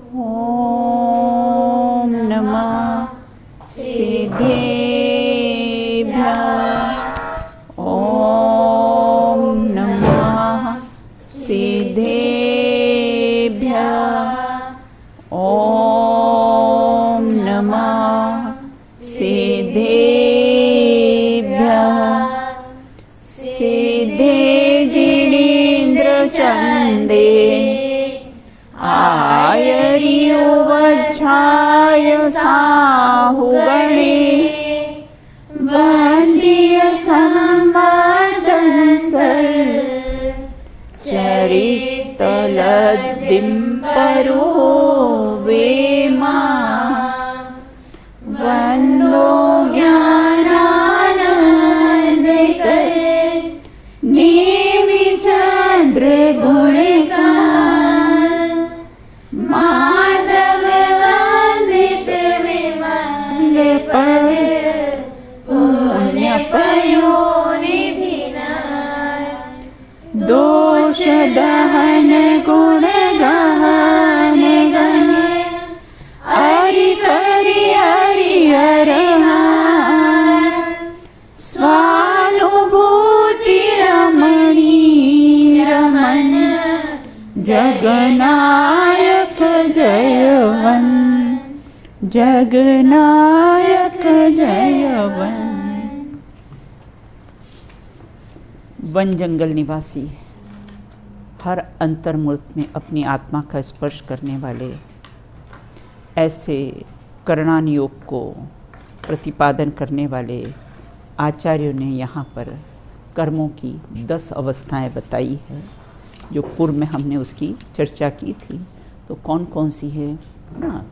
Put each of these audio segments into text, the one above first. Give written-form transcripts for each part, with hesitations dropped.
ॐ नमः सिद्धेभ्यः। ॐ नमः सिद्धेभ्यः। ॐ नमः सिद्धेभ्यः। सिद्धे जिनेन्द्रचन्दे आयर्युवच्छाय साहुगणे वन्द्य सम्मदंसर् चरितलद्दिं परो वेमा वन्दो ज्ञानानन्दकर नेमिचन्द्र गुणगान माधव वन्दित विमल पद पुण्य पयोनिधिनाय दोष दहन गुण गहन गण हरि करि हरि हरहान स्वानुभूति रमणी रमन जगनायक जयवन जगनायक जयवन। वन जंगल निवासी हर अंतर्मुल्क में अपनी आत्मा का स्पर्श करने वाले ऐसे करणान योग को प्रतिपादन करने वाले आचार्यों ने यहाँ पर कर्मों की 10 अवस्थाएं बताई है, जो पूर्व में हमने उसकी चर्चा की थी। तो कौन कौन सी है ना,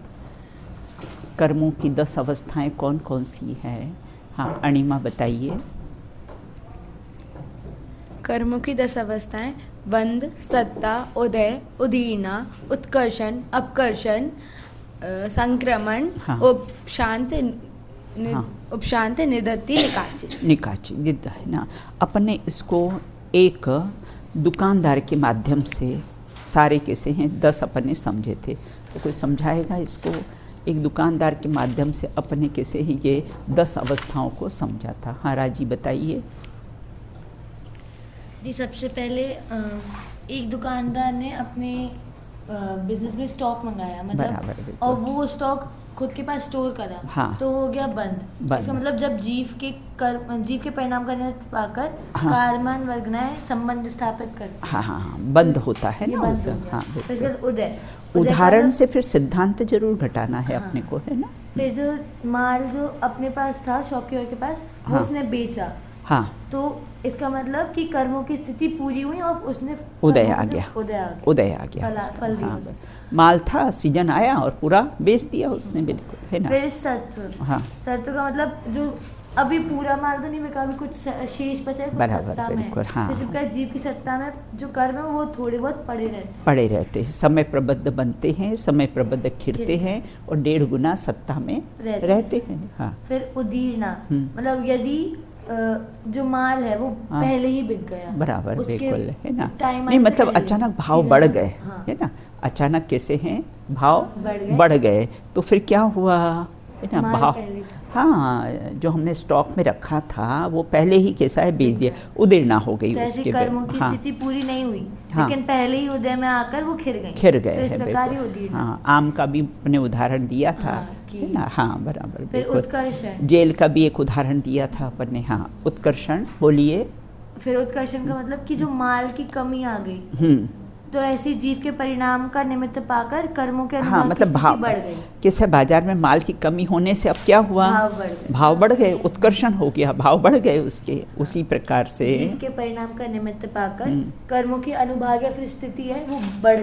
कर्मों की 10 अवस्थाएं कौन कौन सी है? हाँ अणिमा बताइए। कर्मों की 10 अवस्थाएं बंध, सत्ता, उदय, उदीर्णा, उत्कर्षण, अपकर्षण, संक्रमण, हाँ। उपशांत, निदत्ति, निकाचित। निकाचित है ना। अपन ने इसको एक दुकानदार के माध्यम से सारे कैसे हैं 10 अपन ने समझे थे, तो कोई समझाएगा इसको? एक दुकानदार के माध्यम से अपन ने कैसे ही ये 10 अवस्थाओं को समझा था। हाँ राजी बताइए। जी सबसे पहले एक दुकानदार ने अपने बिजनेस में स्टॉक मंगाया, मतलब और वो स्टॉक खुद के पास स्टोर करा। हाँ। तो हो गया बंद। इसका मतलब जब जीव के परिणाम करने पाकर हाँ। कार्मान वर्गनाएं संबंध स्थापित करते। हाँ हाँ हाँ बंद होता है ना उसे। हाँ फिर उसके बाद उदय। उदाहरण से फिर सिद्धांत जरूर घटाना है अपने को, है ना। फिर जो माल जो अपने पास था शॉपकीपर के पास, वो हाँ। उसने बेचा। हाँ तो इसका मतलब कि कर्मों की स्थिति पूरी हुई और उसने उदय आ गया। उदय आ गया। फल दिया। हाँ, माल था, सीजन आया और पूरा बेच दिया उसने, बिल्कुल, है ना। फिर सत्व। हाँ सत्व का मतलब जो अभी पूरा माल तो नहीं बिका, अभी कुछ शेष बचा है, कुछ सत्ता में। बिल्कुल, हाँ। इसी प्रकार जीव की सत्ता में जो कर्म है वो थोड़े बहुत पड़े रहते हैं, समय प्रबद्ध बनते हैं, समय प्रबद्ध खिरते हैं और 1.5 गुना सत्ता में रहते हैं। हाँ। फिर उदीर्णा, मतलब यदि जो माल है वो पहले ही बिक गया, बराबर, बिल्कुल, है ना। नहीं मतलब अचानक भाव बढ़ गए, है ना। अचानक कैसे हैं भाव बढ़ गए, तो फिर क्या हुआ, है ना। भाव, हाँ, जो हमने स्टॉक में रखा था वो पहले ही कैसा है बेच दिया, उदीर्णा हो गई उसके। कर्मों की स्थिति पूरी नहीं हुई, लेकिन पहले ही उदय में आकर वो खिर गए। तो इस प्रकार ही उदीर्णा। हाँ, आम का भी अपने उदाहरण दिया था, है ना। हाँ बराबर। फिर उत्कर्षण, जेल का भी एक उदाहरण दिया था अपन ने। हाँ उत्कर्षण बोलिए। फिर उत्कर्षण का मतलब कि जो माल की कमी आ गई, तो ऐसी जीव के परिणाम का निमित्त पाकर कर्मों के हाँ, मतलब भाव बढ़ गई। कैसे बाजार में माल की कमी होने से अब क्या हुआ, भाव बढ़ गए, उत्कर्षण हो गया, भाव बढ़ गए उसके। उसी प्रकार से जीव के परिणाम का निमित्त पाकर कर्मों की अनुभाग या फिर स्थिति है वो बढ़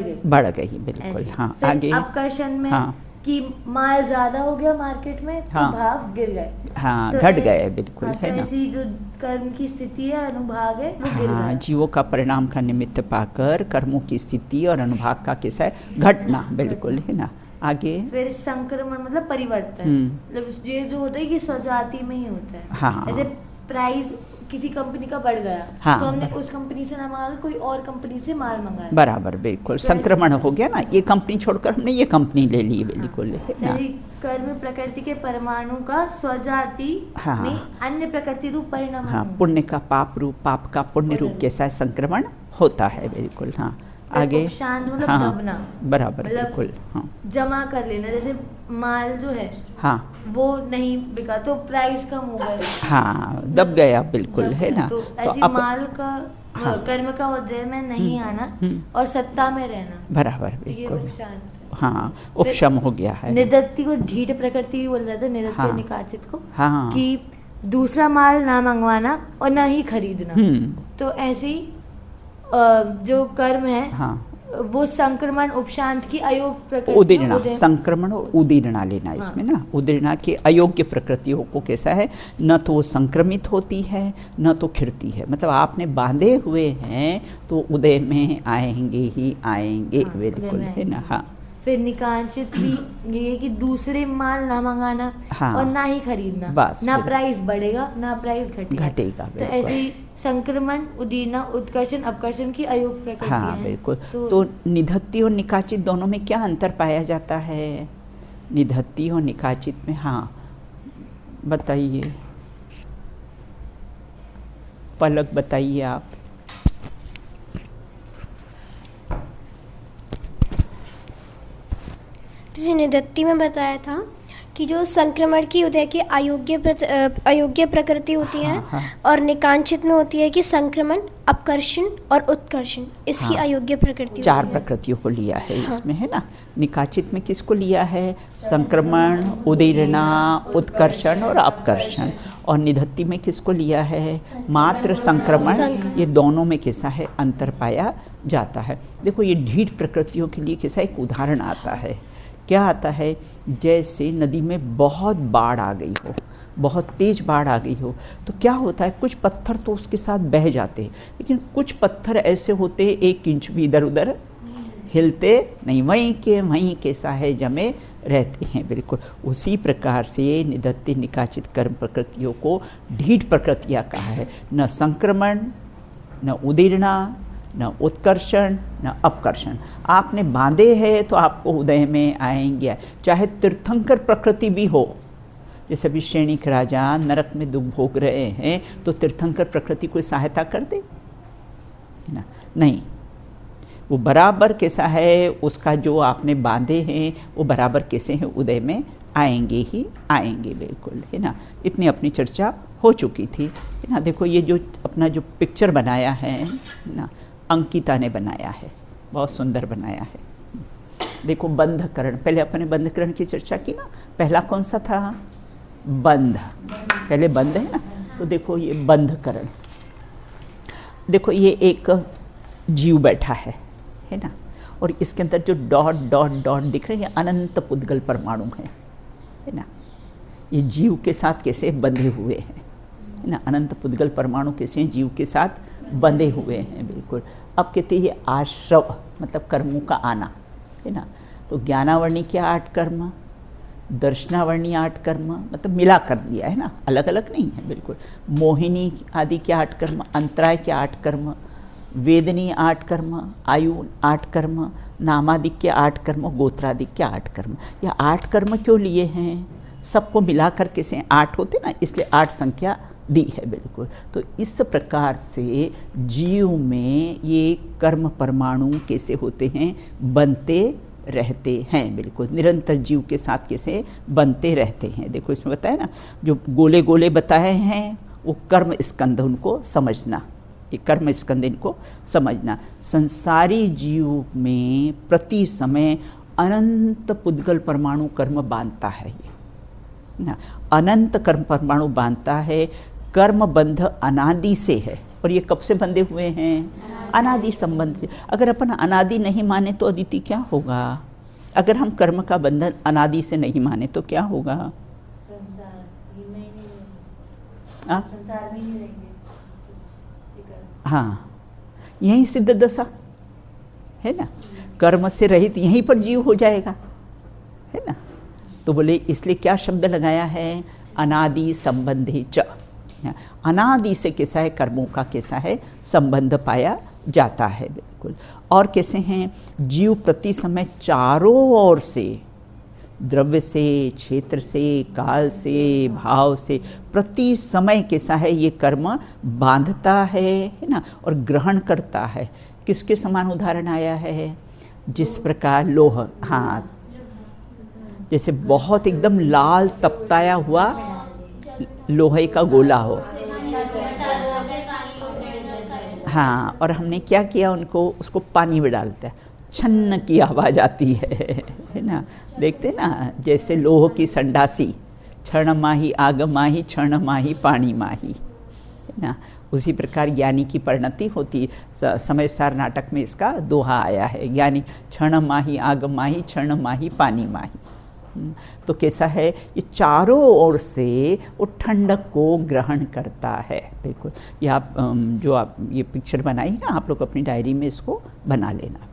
गई, बिल्कुल। हाँ आगे अपकर्षण में कि माल ज्यादा हो गया मार्केट में, तो भाव गिर गए, हाँ, घट गए, बिल्कुल, है ना। ऐसी जो कर्म की स्थिति है, अनुभाग है, वो गिर गया। जीवों का परिणाम का निमित्त पाकर कर्मों की स्थिति और अनुभाग का कैसा है घटना, बिल्कुल, है ना। आगे फिर संक्रमण मतलब परिवर्तन, मतलब ये जो होता है कि स्वजाति में ही होता है। हाँ। जैसे प्राइस किसी कंपनी का बढ़ गया, हाँ, तो हमने उस कंपनी से ना मंगा के कोई और कंपनी से माल मंगाया। बराबर, बिल्कुल संक्रमण हो गया ना, ये कंपनी छोड़कर हमने ये कंपनी ले ली, बिल्कुल है ना। यदि कर्म प्रकृति के परमाणु का स्वजाति हाँ। में अन्य प्रकृति रूप परिणाम। हाँ, पुण्य का पाप रूप, पाप का पुण्य रूप के साथ संक्रमण होता है, बिल्कुल। हाँ, आगे। उपशांत मतलब हाँ, दबना, बराबर, मतलब बिल्कुल। हाँ, जमा कर लेना, जैसे माल जो है हाँ, वो नहीं बिका तो प्राइस कम हो गया, हाँ, दब गया, बिल्कुल है ना। तो तो ऐसी अब माल का हाँ। कर्म का उदय में नहीं आना हम्म। और सत्ता में रहना, बराबर, ये बिल्कुल। उपशांत है। हाँ, उपशम हो गया है। निदत्ति को ढीठ प्रकृति भी बोल जाता है, निदत्ति हाँ। और निकाचित को, हाँ। कि दूसरा माल ना मंगवाना और ना ही खरीदना। तो ऐसे ही जो कर्म है हाँ, वो संक्रमण उपशांत की अयोग प्रकृति उदीर्णा, उदय- संक्रमण और उदीर्णा लेना इसमें ना। उदीर्णा के अयोग्य प्रकृतियों को कैसा है, न तो वो संक्रमित होती है न तो खिरती है, मतलब आपने बांधे हुए हैं तो उदय में आएंगे ही आएंगे, हाँ, बिल्कुल उदय में है ना। हाँ, फिर निकांचित भी ये है कि दूसरे माल ना मंगाना हाँ। और ना ही खरीदना, बस, ना बिल्कुल। प्राइस बढ़ेगा ना प्राइस घटेगा। घटेगा, तो बिल्कुल। ऐसे ही संक्रमण उदीर्णा उत्कर्षण अपकर्षण की अयोग प्रकृति हाँ, है। बिल्कुल। तो निधत्ति और निकाचित दोनों में क्या अंतर पाया जाता है? निधत्ति और निकाचित में, हाँ बताइए, पलक बताइए आप। जैसे निदत्ति में बताया था कि जो संक्रमण की उदय की अयोग्य प्रकृति होती है, हाँ, हाँ। और निकांचित में होती है कि संक्रमण, अपकर्षण और उत्कर्षण, इसकी हाँ। अयोग्य प्रकृति चार होती है। प्रकृतियों को लिया है इसमें, है ना। निकाचित में किसको लिया है? संक्रमण, उदीर्णा, उत्कर्षण और अपकर्षण। और निधत्ति में किसको लिया है? मात्र संक्रमण। ये दोनों में कैसा है, अंतर पाया जाता है। देखो, ये ढीठ प्रकृतियों के लिए कैसा एक उदाहरण आता है। क्या आता है? जैसे नदी में बहुत बाढ़ आ गई हो, बहुत तेज़ बाढ़ आ गई हो, तो क्या होता है, कुछ पत्थर तो उसके साथ बह जाते हैं, लेकिन कुछ पत्थर ऐसे होते हैं 1 इंच भी इधर उधर हिलते नहीं, वहीं के वहीं कैसा है, जमे रहते हैं, बिल्कुल। उसी प्रकार से निधत्ति निकाचित कर्म प्रकृतियों को ढीठ प्रकृतियाँ कहा है। न संक्रमण, न उदीर्णा, न उत्कर्षण, न अपकर्षण। आपने बांधे हैं तो आपको उदय में आएंगे, चाहे तीर्थंकर प्रकृति भी हो। जैसे अभी श्रेणिक राजा नरक में दुख भोग रहे हैं, तो तीर्थंकर प्रकृति कोई सहायता कर दे, है ना? नहीं, वो बराबर कैसा है, उसका जो आपने बांधे हैं वो बराबर कैसे हैं, उदय में आएंगे ही आएंगे, बिल्कुल, है ना। इतनी अपनी चर्चा हो चुकी थी, है ना। देखो, ये जो अपना जो पिक्चर बनाया है ना, अंकिता ने बनाया है, बहुत सुंदर बनाया है। देखो, बंधकरण, पहले अपने बंधकरण की चर्चा की ना। पहला कौन सा था? बंध, पहले बंध है ना। तो देखो, ये बंधकरण, देखो ये एक जीव बैठा है ना, और इसके अंदर जो डॉट डॉट डॉट दिख रहे हैं, ये अनंत पुद्गल परमाणु है ना। ये जीव के साथ कैसे बंधे हुए हैं, है ना। अनंत पुद्गल परमाणु कैसे जीव के साथ बंधे हुए हैं, बिल्कुल। अब कहते हैं ये आश्रव, मतलब कर्मों का आना, है ना। तो ज्ञानावर्णी के 8 कर्म, दर्शनावर्णी 8 कर्म, मतलब मिला कर दिया है ना, अलग अलग नहीं है, बिल्कुल। मोहिनी आदि के 8 कर्म, अंतराय के 8 कर्म, वेदनी 8 कर्म, आयु 8 कर्म, नामादिक के 8 कर्म, गोत्रादिक के 8 कर्म। यह 8 कर्म क्यों लिए हैं? सबको मिलाकर कैसे 8 होते ना, इसलिए 8 संख्या दी है, बिल्कुल। तो इस प्रकार से जीव में ये कर्म परमाणु कैसे होते हैं, बनते रहते हैं, बिल्कुल। निरंतर जीव के साथ कैसे बनते रहते हैं। देखो, इसमें बताया ना, जो गोले गोले बताए हैं वो कर्म स्कंद, उनको समझना, ये कर्म स्कंद इनको समझना। संसारी जीव में प्रति समय अनंत पुद्गल परमाणु कर्म बांधता है, ये ना, अनंत कर्म परमाणु बांधता है। कर्म बंध अनादि से है, और ये कब से बंधे हुए हैं? अनादि संबंध से। अगर अपन अनादि नहीं माने तो अदिति क्या होगा? अगर हम कर्म का बंधन अनादि से नहीं माने तो क्या होगा? संसार में ही नहीं रहेंगे, हाँ, संसार में ही नहीं रहेंगे। हाँ, यही सिद्ध दशा है ना, कर्म से रहित यहीं पर जीव हो जाएगा, है ना। तो बोले, इसलिए क्या शब्द लगाया है? अनादि संबंधी च, अनादि से कैसा है कर्मों का कैसा है संबंध पाया जाता है। बिल्कुल। और कैसे हैं जीव प्रति समय चारों ओर से, द्रव्य से, क्षेत्र से, काल से, भाव से प्रति समय कैसा है ये कर्म बांधता है ना, और ग्रहण करता है। किसके समान उदाहरण आया है? जिस प्रकार लोह, हाँ, जैसे बहुत एकदम लाल तपताया हुआ लोहे का गोला हो, हाँ, और हमने क्या किया उनको, उसको पानी में डालते हैं, छन्न की आवाज़ आती है ना। देखते ना, जैसे लोह की संडासी, क्षण माही आग माही, क्षण माही पानी माही, है ना। उसी प्रकार ज्ञानी की परिणति होती है। समय सार नाटक में इसका दोहा आया है, ज्ञानी क्षण माही आग माही, क्षण माही पानी माही। तो कैसा है ये चारों ओर से वो ठंडक को ग्रहण करता है। बिल्कुल। ये आप जो आप ये पिक्चर बनाई ना, आप लोग अपनी डायरी में इसको बना लेना।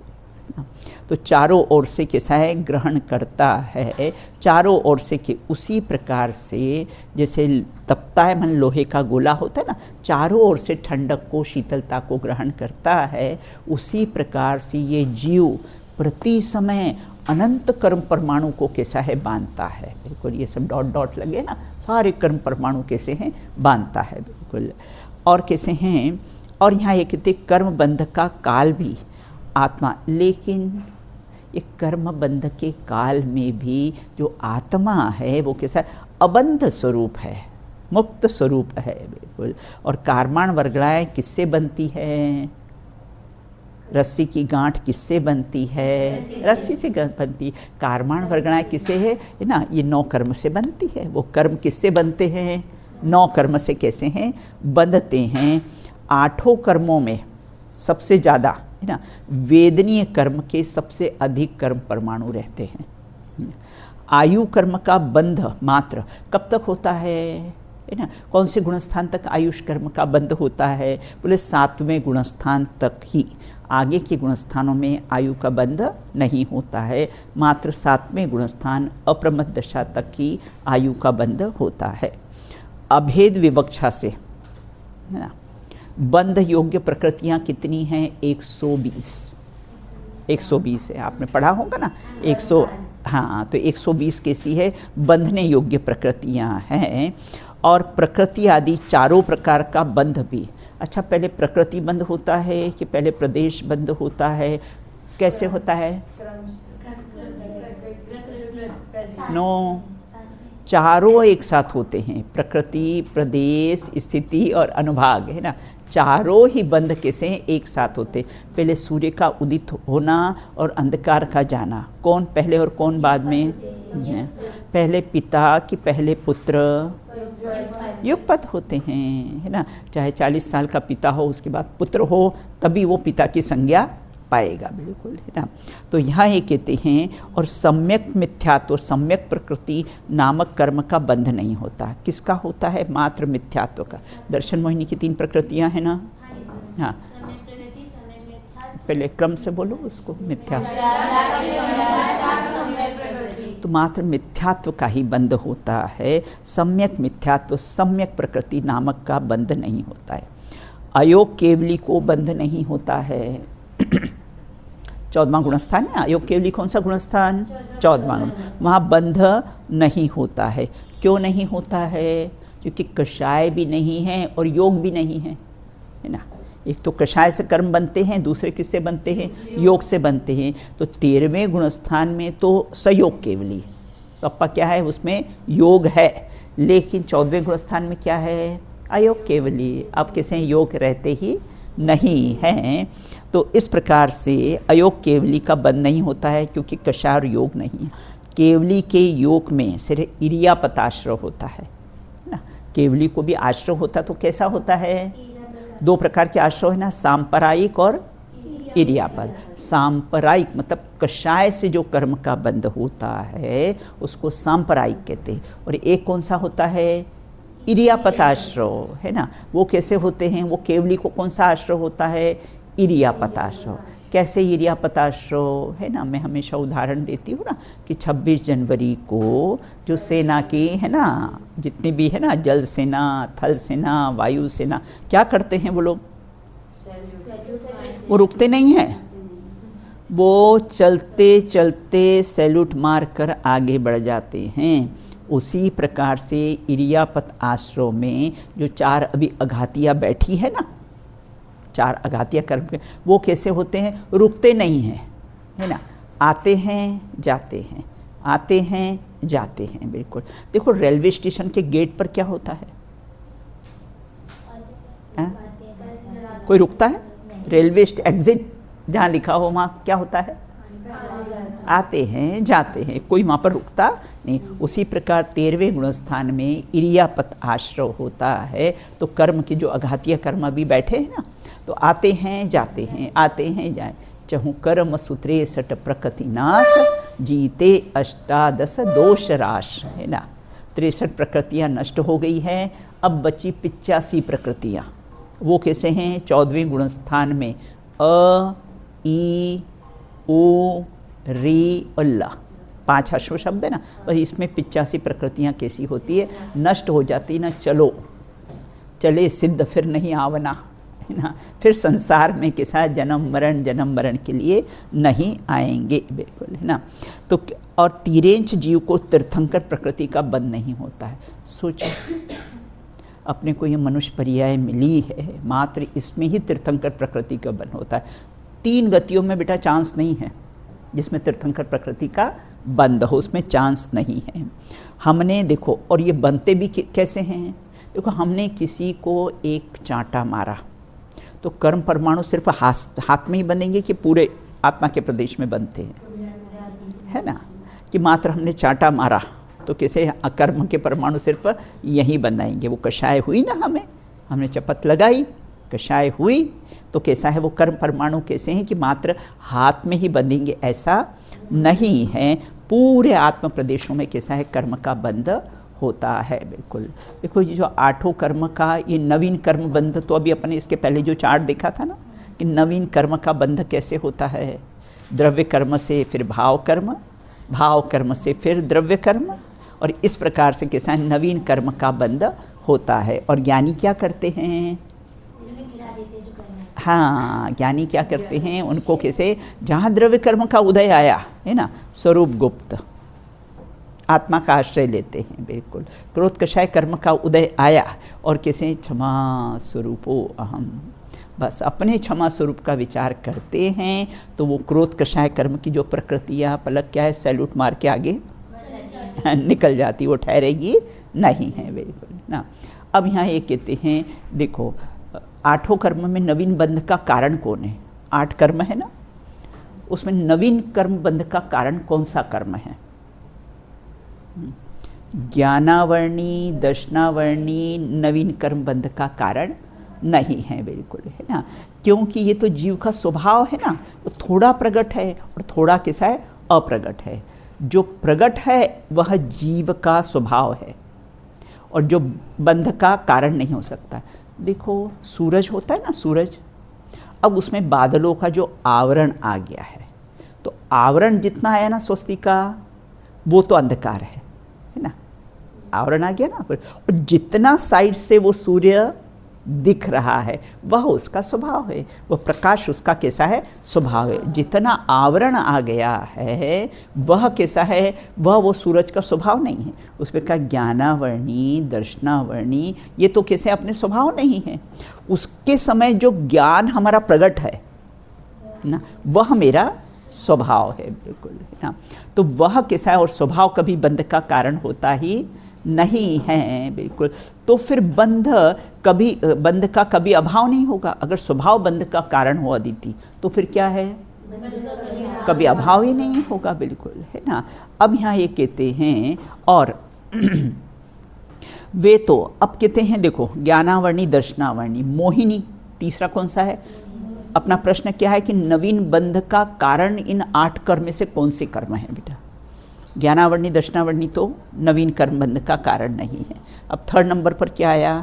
तो चारों ओर से कैसा है ग्रहण करता है, चारों ओर से कि उसी प्रकार से जैसे तपता है मन लोहे का गोला होता है ना, चारों ओर से ठंडक को, शीतलता को ग्रहण करता है, उसी प्रकार से ये जीव प्रति समय अनंत कर्म परमाणु को कैसा है बांधता है। बिल्कुल। ये सब डॉट डॉट लगे ना, सारे कर्म परमाणु कैसे हैं बांधता है। बिल्कुल। और कैसे हैं, और यहाँ ये कहते कर्म बंध का काल भी आत्मा, लेकिन ये कर्म बंध के काल में भी जो आत्मा है वो कैसा अबंध स्वरूप है, मुक्त स्वरूप है। बिल्कुल। और कारमाण वर्गड़ाएँ किससे बनती है? रस्सी की गांठ किससे बनती है? रस्सी से बनती। कारमाण वर्गणाएँ किससे है ना? ये 9 कर्म से बनती है। वो कर्म किससे बनते हैं? 9 कर्म से कैसे हैं बंधते हैं। 8 कर्मों में सबसे ज़्यादा है ना वेदनीय कर्म के सबसे अधिक कर्म परमाणु रहते हैं। आयु कर्म का बंध मात्र कब तक होता है ना? कौन से गुणस्थान तक आयुष कर्म का बंध होता है? बोले 7वें गुणस्थान तक ही। आगे के गुणस्थानों में आयु का बंध नहीं होता है, मात्र 7वें गुणस्थान अप्रमद दशा तक ही आयु का बंध होता है। अभेद विवक्षा से है ना बंध योग्य प्रकृतियाँ कितनी हैं? 120 है। आपने पढ़ा होगा ना 100, हाँ, तो 120 कैसी है बंधने योग्य प्रकृतियाँ हैं। और प्रकृति आदि चारों प्रकार का बंध भी। अच्छा, पहले प्रकृति बंध होता है कि पहले प्रदेश बंध होता है? कैसे होता है? नो, चारों एक साथ होते हैं। प्रकृति, प्रदेश, स्थिति और अनुभाग, है ना, चारों ही बंध कैसे एक साथ होते। पहले सूर्य का उदित होना और अंधकार का जाना, कौन पहले और कौन बाद में? पहले पिता कि पहले पुत्र? युगपत होते हैं, है ना। चाहे 40 साल का पिता हो, उसके बाद पुत्र हो, तभी वो पिता की संज्ञा पाएगा। बिल्कुल, है ना। तो यहाँ ये कहते हैं, और सम्यक मिथ्यात्व, सम्यक प्रकृति नामक कर्म का बंध नहीं होता। किसका होता है? मात्र मिथ्यात्व का। दर्शन मोहिनी की 3 प्रकृतियाँ हैं ना। हाँ, पहले क्रम से बोलो उसको। मिथ्यात्व, तो मात्र मिथ्यात्व का ही बंध होता है। सम्यक मिथ्यात्व, सम्यक प्रकृति नामक का बंध नहीं होता है। अयोग केवली को बंध नहीं होता है। 14वां गुणस्थान है। अयोग केवली कौन सा गुणस्थान? 14वां गुण। वहाँ बंध नहीं होता है। क्यों नहीं होता है? क्योंकि कषाय भी नहीं है और योग भी नहीं है ना। एक तो कषाय से कर्म बनते हैं, दूसरे किससे बनते हैं? योग से बनते हैं। तो 13वें गुणस्थान में तो सयोग केवली, तो अपा क्या है उसमें? योग है। लेकिन 14वें गुणस्थान में क्या है? अयोग केवली। अब कैसे योग रहते ही नहीं हैं। तो इस प्रकार से अयोग केवली का बंध नहीं होता है, क्योंकि कषाय और योग नहीं है। केवली के योग में सिर्फ इरियापत आश्रय होता है ना। केवली को भी आश्रय होता तो कैसा होता है? 2 प्रकार के आश्रय है ना, सांप्रदायिक और इरियापद। सांप्रदायिक मतलब कषाय से जो कर्म का बंध होता है उसको सांप्रदायिक कहते हैं। और एक कौन सा होता है? इरियापत आश्रय, है ना। वो कैसे होते हैं? वो केवली को कौन सा आश्रय होता है? इरियापत आश्रय। कैसे इरियापताश्रव है ना, मैं हमेशा उदाहरण देती हूँ ना कि 26 जनवरी को जो सेना की है ना, जितनी भी है ना, जल सेना, थल सेना, वायु सेना, क्या करते हैं वो लोग? वो रुकते नहीं हैं, वो चलते चलते सैल्यूट मार कर आगे बढ़ जाते हैं। उसी प्रकार से इरियापत आश्रम में जो 4 अभी अघातियाँ बैठी है ना, 4 अघातिया कर्म के, वो कैसे होते हैं? रुकते नहीं हैं, है ना, आते हैं जाते हैं, आते हैं जाते हैं। बिल्कुल देखो रेलवे स्टेशन के गेट पर क्या होता है? कोई रुकता है? रेलवे एग्जिट जहाँ लिखा हो वहाँ क्या होता है? आते हैं जाते हैं, कोई वहाँ पर रुकता नहीं। उसी प्रकार 13वें गुणस्थान में इरियापत आश्रय होता है। तो कर्म के जो अघातीय कर्म अभी बैठे हैं ना, तो आते हैं जाते हैं, आते हैं जाए। चहु कर्म सूत्रे सट प्रकृति नाश, जीते अष्टादश दोष राश, है ना। 63 प्रकृतियाँ नष्ट हो गई हैं, अब बची 85 प्रकृतियाँ। वो कैसे हैं? 14वें गुणस्थान में अ, ई, ओ, री और ला, 5 अश्व शब्द है ना, और इसमें 85 प्रकृतियाँ कैसी होती है? नष्ट हो जाती ना। चलो चले सिद्ध फिर नहीं आवना, है ना, फिर संसार में के साथ जन्म मरण के लिए नहीं आएंगे, बिल्कुल, है ना। तो और तिरेंच जीव को तीर्थंकर प्रकृति का बंध नहीं होता है। सोचो अपने को ये मनुष्य पर्याय मिली है, मात्र इसमें ही तीर्थंकर प्रकृति का बंध होता है। 3 गतियों में बेटा चांस नहीं है जिसमें तीर्थंकर प्रकृति का बंध हो, उसमें चांस नहीं है। हमने देखो, और ये बनते भी कैसे हैं? देखो, हमने किसी को एक चांटा मारा तो कर्म परमाणु सिर्फ हाथ में ही बनेंगे कि पूरे आत्मा के प्रदेश में बनते हैं, है ना। कि मात्र हमने चांटा मारा तो कैसे कर्म के परमाणु सिर्फ यहीं बनाएंगे। वो कषाय हुई ना, हमने चपत लगाई, कषाय हुई, तो कैसा है वो कर्म परमाणु कैसे हैं कि मात्र हाथ में ही बंधेंगे, ऐसा नहीं है। पूरे आत्म प्रदेशों में कैसा है कर्म का बंध होता है, बिल्कुल। देखो ये जो 8 कर्म का ये नवीन कर्म बंध, तो अभी अपने इसके पहले जो चार्ट देखा था ना कि नवीन कर्म का बंध कैसे होता है। द्रव्य कर्म से फिर भाव कर्म, भाव कर्म से फिर द्रव्य कर्म, और इस प्रकार से कैसा है नवीन कर्म का बंध होता है। और ज्ञानी क्या करते हैं? हाँ, ज्ञानी क्या करते हैं? उनको कैसे, जहाँ द्रव्य कर्म का उदय आया है ना, स्वरूप गुप्त आत्मा का आश्रय लेते हैं, बिल्कुल। क्रोध कषाय कर्म का उदय आया और कैसे क्षमा स्वरूपो अहम, बस अपने क्षमा स्वरूप का विचार करते हैं, तो वो क्रोध कषाय कर्म की जो प्रकृतियाँ पलक क्या है, सैल्यूट मार के आगे निकल जाती, वो ठहरेगी नहीं है, बिल्कुल ना। अब यहाँ ये कहते हैं, देखो 8 कर्म में नवीन बंध का कारण कौन है? 8 कर्म है ना, उसमें नवीन कर्म बंध का कारण कौन सा कर्म है? ज्ञानावर्णी दर्शनावर्णी नवीन कर्म बंध का कारण नहीं है, बिल्कुल, है ना। क्योंकि ये तो जीव का स्वभाव है ना, वो थोड़ा प्रकट है और थोड़ा कैसा है, अप्रगट है। जो प्रगट है वह जीव का स्वभाव है और जो बंध का कारण नहीं हो सकता। देखो सूरज होता है ना, सूरज, अब उसमें बादलों का जो आवरण आ गया है, तो आवरण जितना आया ना स्वस्ति का, वो तो अंधकार है ना, आवरण आ गया ना, और जितना साइड से वो सूर्य दिख रहा है वह उसका स्वभाव है, वह प्रकाश उसका कैसा है, स्वभाव है। जितना आवरण आ गया है वह कैसा है, वह वो सूरज का स्वभाव नहीं है। उसमें का ज्ञानावर्णी दर्शनावर्णी ये तो कैसे अपने स्वभाव नहीं है। उसके समय जो ज्ञान हमारा प्रकट है ना, वह मेरा स्वभाव है, बिल्कुल, है ना। तो वह कैसा है, और स्वभाव कभी बंध का कारण होता ही नहीं है, बिल्कुल। तो फिर बंध का कभी अभाव नहीं होगा। अगर स्वभाव बंध का कारण हो अदिति, तो फिर क्या है, कभी अभाव ही नहीं होगा, बिल्कुल, है ना। अब यहाँ ये कहते हैं, और वे तो अब कहते हैं, देखो ज्ञानावर्णी दर्शनावर्णी मोहिनी, तीसरा कौन सा है? अपना प्रश्न क्या है कि नवीन बंध का कारण इन 8 कर्म में से कौन से कर्म है बेटा? ज्ञानावर्णी दर्शनावर्णी तो नवीन कर्म बंध का कारण नहीं है। अब 3rd नंबर पर क्या आया?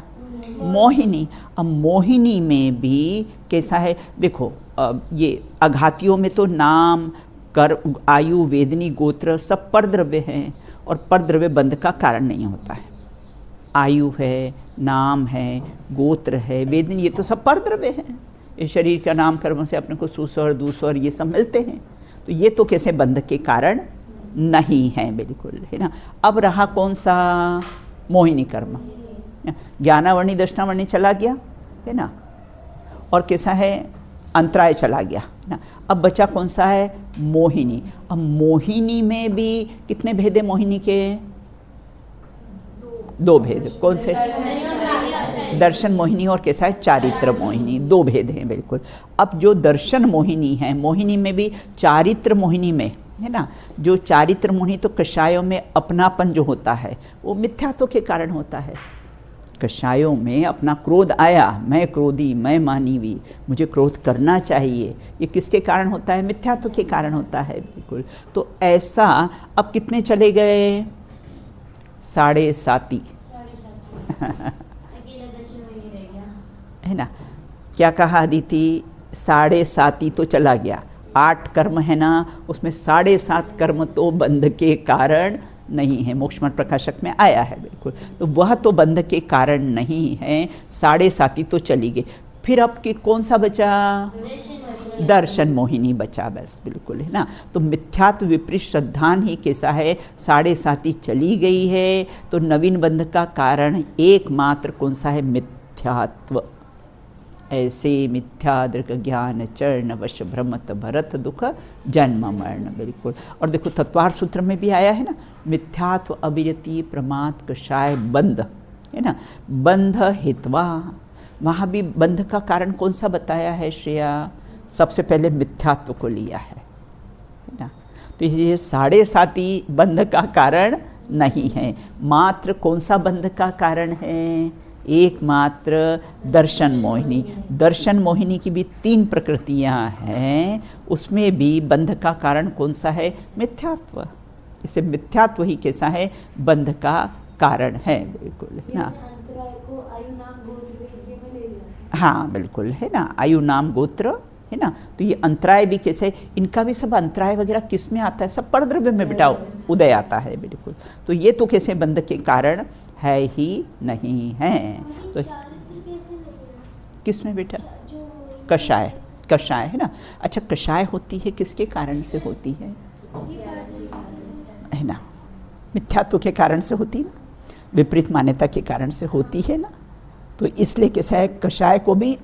मोहिनी। अब मोहिनी में भी कैसा है, देखो ये अघातियों में तो नाम, कर, आयु, वेदनी, गोत्र सब परद्रव्य हैं, और परद्रव्य बंध का कारण नहीं होता है। आयु है, नाम है, गोत्र है, वेदनी, ये तो सब परद्रव्य हैं। इस शरीर का नाम कर्म से अपने को सुस्वर, दूस्वर ये सब मिलते हैं, तो ये तो कैसे बंध के कारण नहीं हैं, बिल्कुल, है ना। अब रहा कौन सा? मोहिनी कर्म। ज्ञानावर्णी दर्शनावर्णी चला गया, है ना, और कैसा है? अंतराय चला गया, है ना। अब बचा कौन सा है? मोहिनी। अब मोहिनी में भी कितने भेद है मोहिनी के? दो भेद। कौन से? दर्शन मोहिनी और कैसा है? चारित्र मोहिनी। दो भेद हैं, बिल्कुल। अब जो दर्शन मोहिनी है, मोहिनी में भी चारित्र मोहिनी में, है ना, जो चारित्र मोहिनी तो कषायों में अपनापन जो होता है वो मिथ्यात्व के कारण होता है। कषायों में अपना क्रोध आया, मैं क्रोधी, मैं मानवी, मुझे क्रोध करना चाहिए, ये किसके कारण होता है? मिथ्यात्व के कारण होता है, बिल्कुल। तो ऐसा अब कितने चले गए? 7.5 है ना। क्या कहा अदिति? 7.5 तो चला गया। 8 कर्म है ना, उसमें 7.5 कर्म तो बंध के कारण नहीं है। मोक्षमठ प्रकाशक में आया है, बिल्कुल। तो वह तो बंध के कारण नहीं है। 7.5 तो चली गई। फिर अब कि कौन सा बचा? दर्शन मोहिनी बचा, बस, बिल्कुल, है ना। तो मिथ्यात्व विपरीत श्रद्धान ही कैसा है? 7.5 चली गई है। तो नवीन बंध का कारण एकमात्र कौन सा है? मिथ्यात्व। ऐसे मिथ्या दृग ज्ञान चरण वश भ्रमत भरत दुख जन्म मरण, बिल्कुल। और देखो तत्वार सूत्र में भी आया है ना, मिथ्यात्व अविरति प्रमाद कषाय बंध, है ना, बंध हित्वा। वहाँ भी बंध का कारण कौन सा बताया है श्रेया? सबसे पहले मिथ्यात्व को लिया है ना। तो ये 7.5 बंध का कारण नहीं है। मात्र कौन सा बंध का कारण है? एकमात्र दर्शन मोहिनी। दर्शन मोहिनी की भी 3 प्रकृतियां हैं, उसमें भी बंध का कारण कौन सा है? मिथ्यात्व। इसे मिथ्यात्व ही कैसा है? बंध का कारण है, बिल्कुल, है ना। हाँ, बिल्कुल, है ना, आयु नाम गोत्र, है ना। तो ये अंतराय भी कैसे? इनका भी सब अंतराय वगैरह किस में आता है? सब परद्रव्य में बेटा उदय आता है, बिल्कुल। तो ये तो कैसे बंध के कारण है ही नहीं है। तो किस में बेटा? कषाय, कषाय, है ना। अच्छा, कषाय होती है किसके कारण से होती है ना? मिथ्यात्व के कारण से होती है ना, विपरीत मान्यता के कारण से होती है ना। तो इसलिए कैसा है? कषाय को भी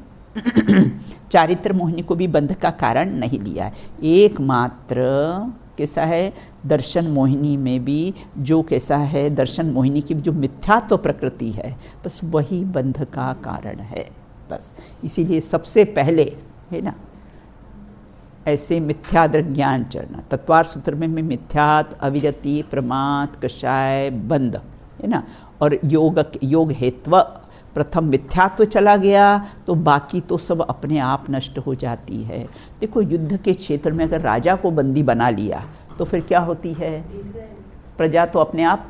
चारित्र मोहिनी को भी बंध का कारण नहीं लिया है। एकमात्र कैसा है? दर्शन मोहिनी में भी जो कैसा है? दर्शन मोहिनी की जो मिथ्यात्व प्रकृति है, बस वही बंध का कारण है, बस। इसीलिए सबसे पहले, है ना, ऐसे मिथ्यादृग ज्ञान चरना तत्वार सूत्र में मिथ्यात अविरति प्रमाद कषाय बंध, है ना। और योग हेत्व प्रथम मिथ्यात्व चला गया तो बाकी तो सब अपने आप नष्ट हो जाती है। देखो, युद्ध के क्षेत्र में अगर राजा को बंदी बना लिया तो फिर क्या होती है? प्रजा तो अपने आप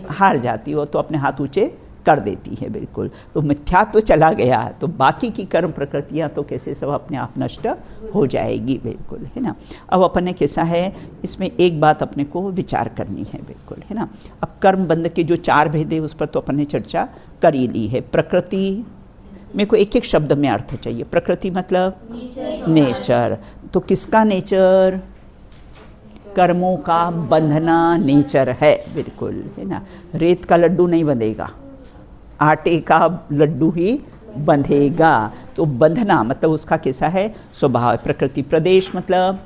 हार जाती है, तो अपने हाथ ऊंचे कर देती है, बिल्कुल। तो मिथ्यात्व चला गया तो बाकी की कर्म प्रकृतियां तो कैसे सब अपने आप नष्ट हो जाएगी, बिल्कुल, है ना। अब अपन ने कैसा है, इसमें एक बात अपने को विचार करनी है, बिल्कुल, है ना। अब कर्म बंध के जो 4 भेद है उस पर तो अपन ने चर्चा कर ही ली है। प्रकृति, मेरे को एक एक शब्द में अर्थ चाहिए। प्रकृति मतलब नेचर। तो किसका नेचर? कर्मों का बंधना नेचर है, बिल्कुल, है ना। रेत का लड्डू नहीं बंधेगा, आटे का लड्डू ही बंधेगा। तो बंधना मतलब उसका कैसा है? स्वभाव। प्रकृति। प्रदेश मतलब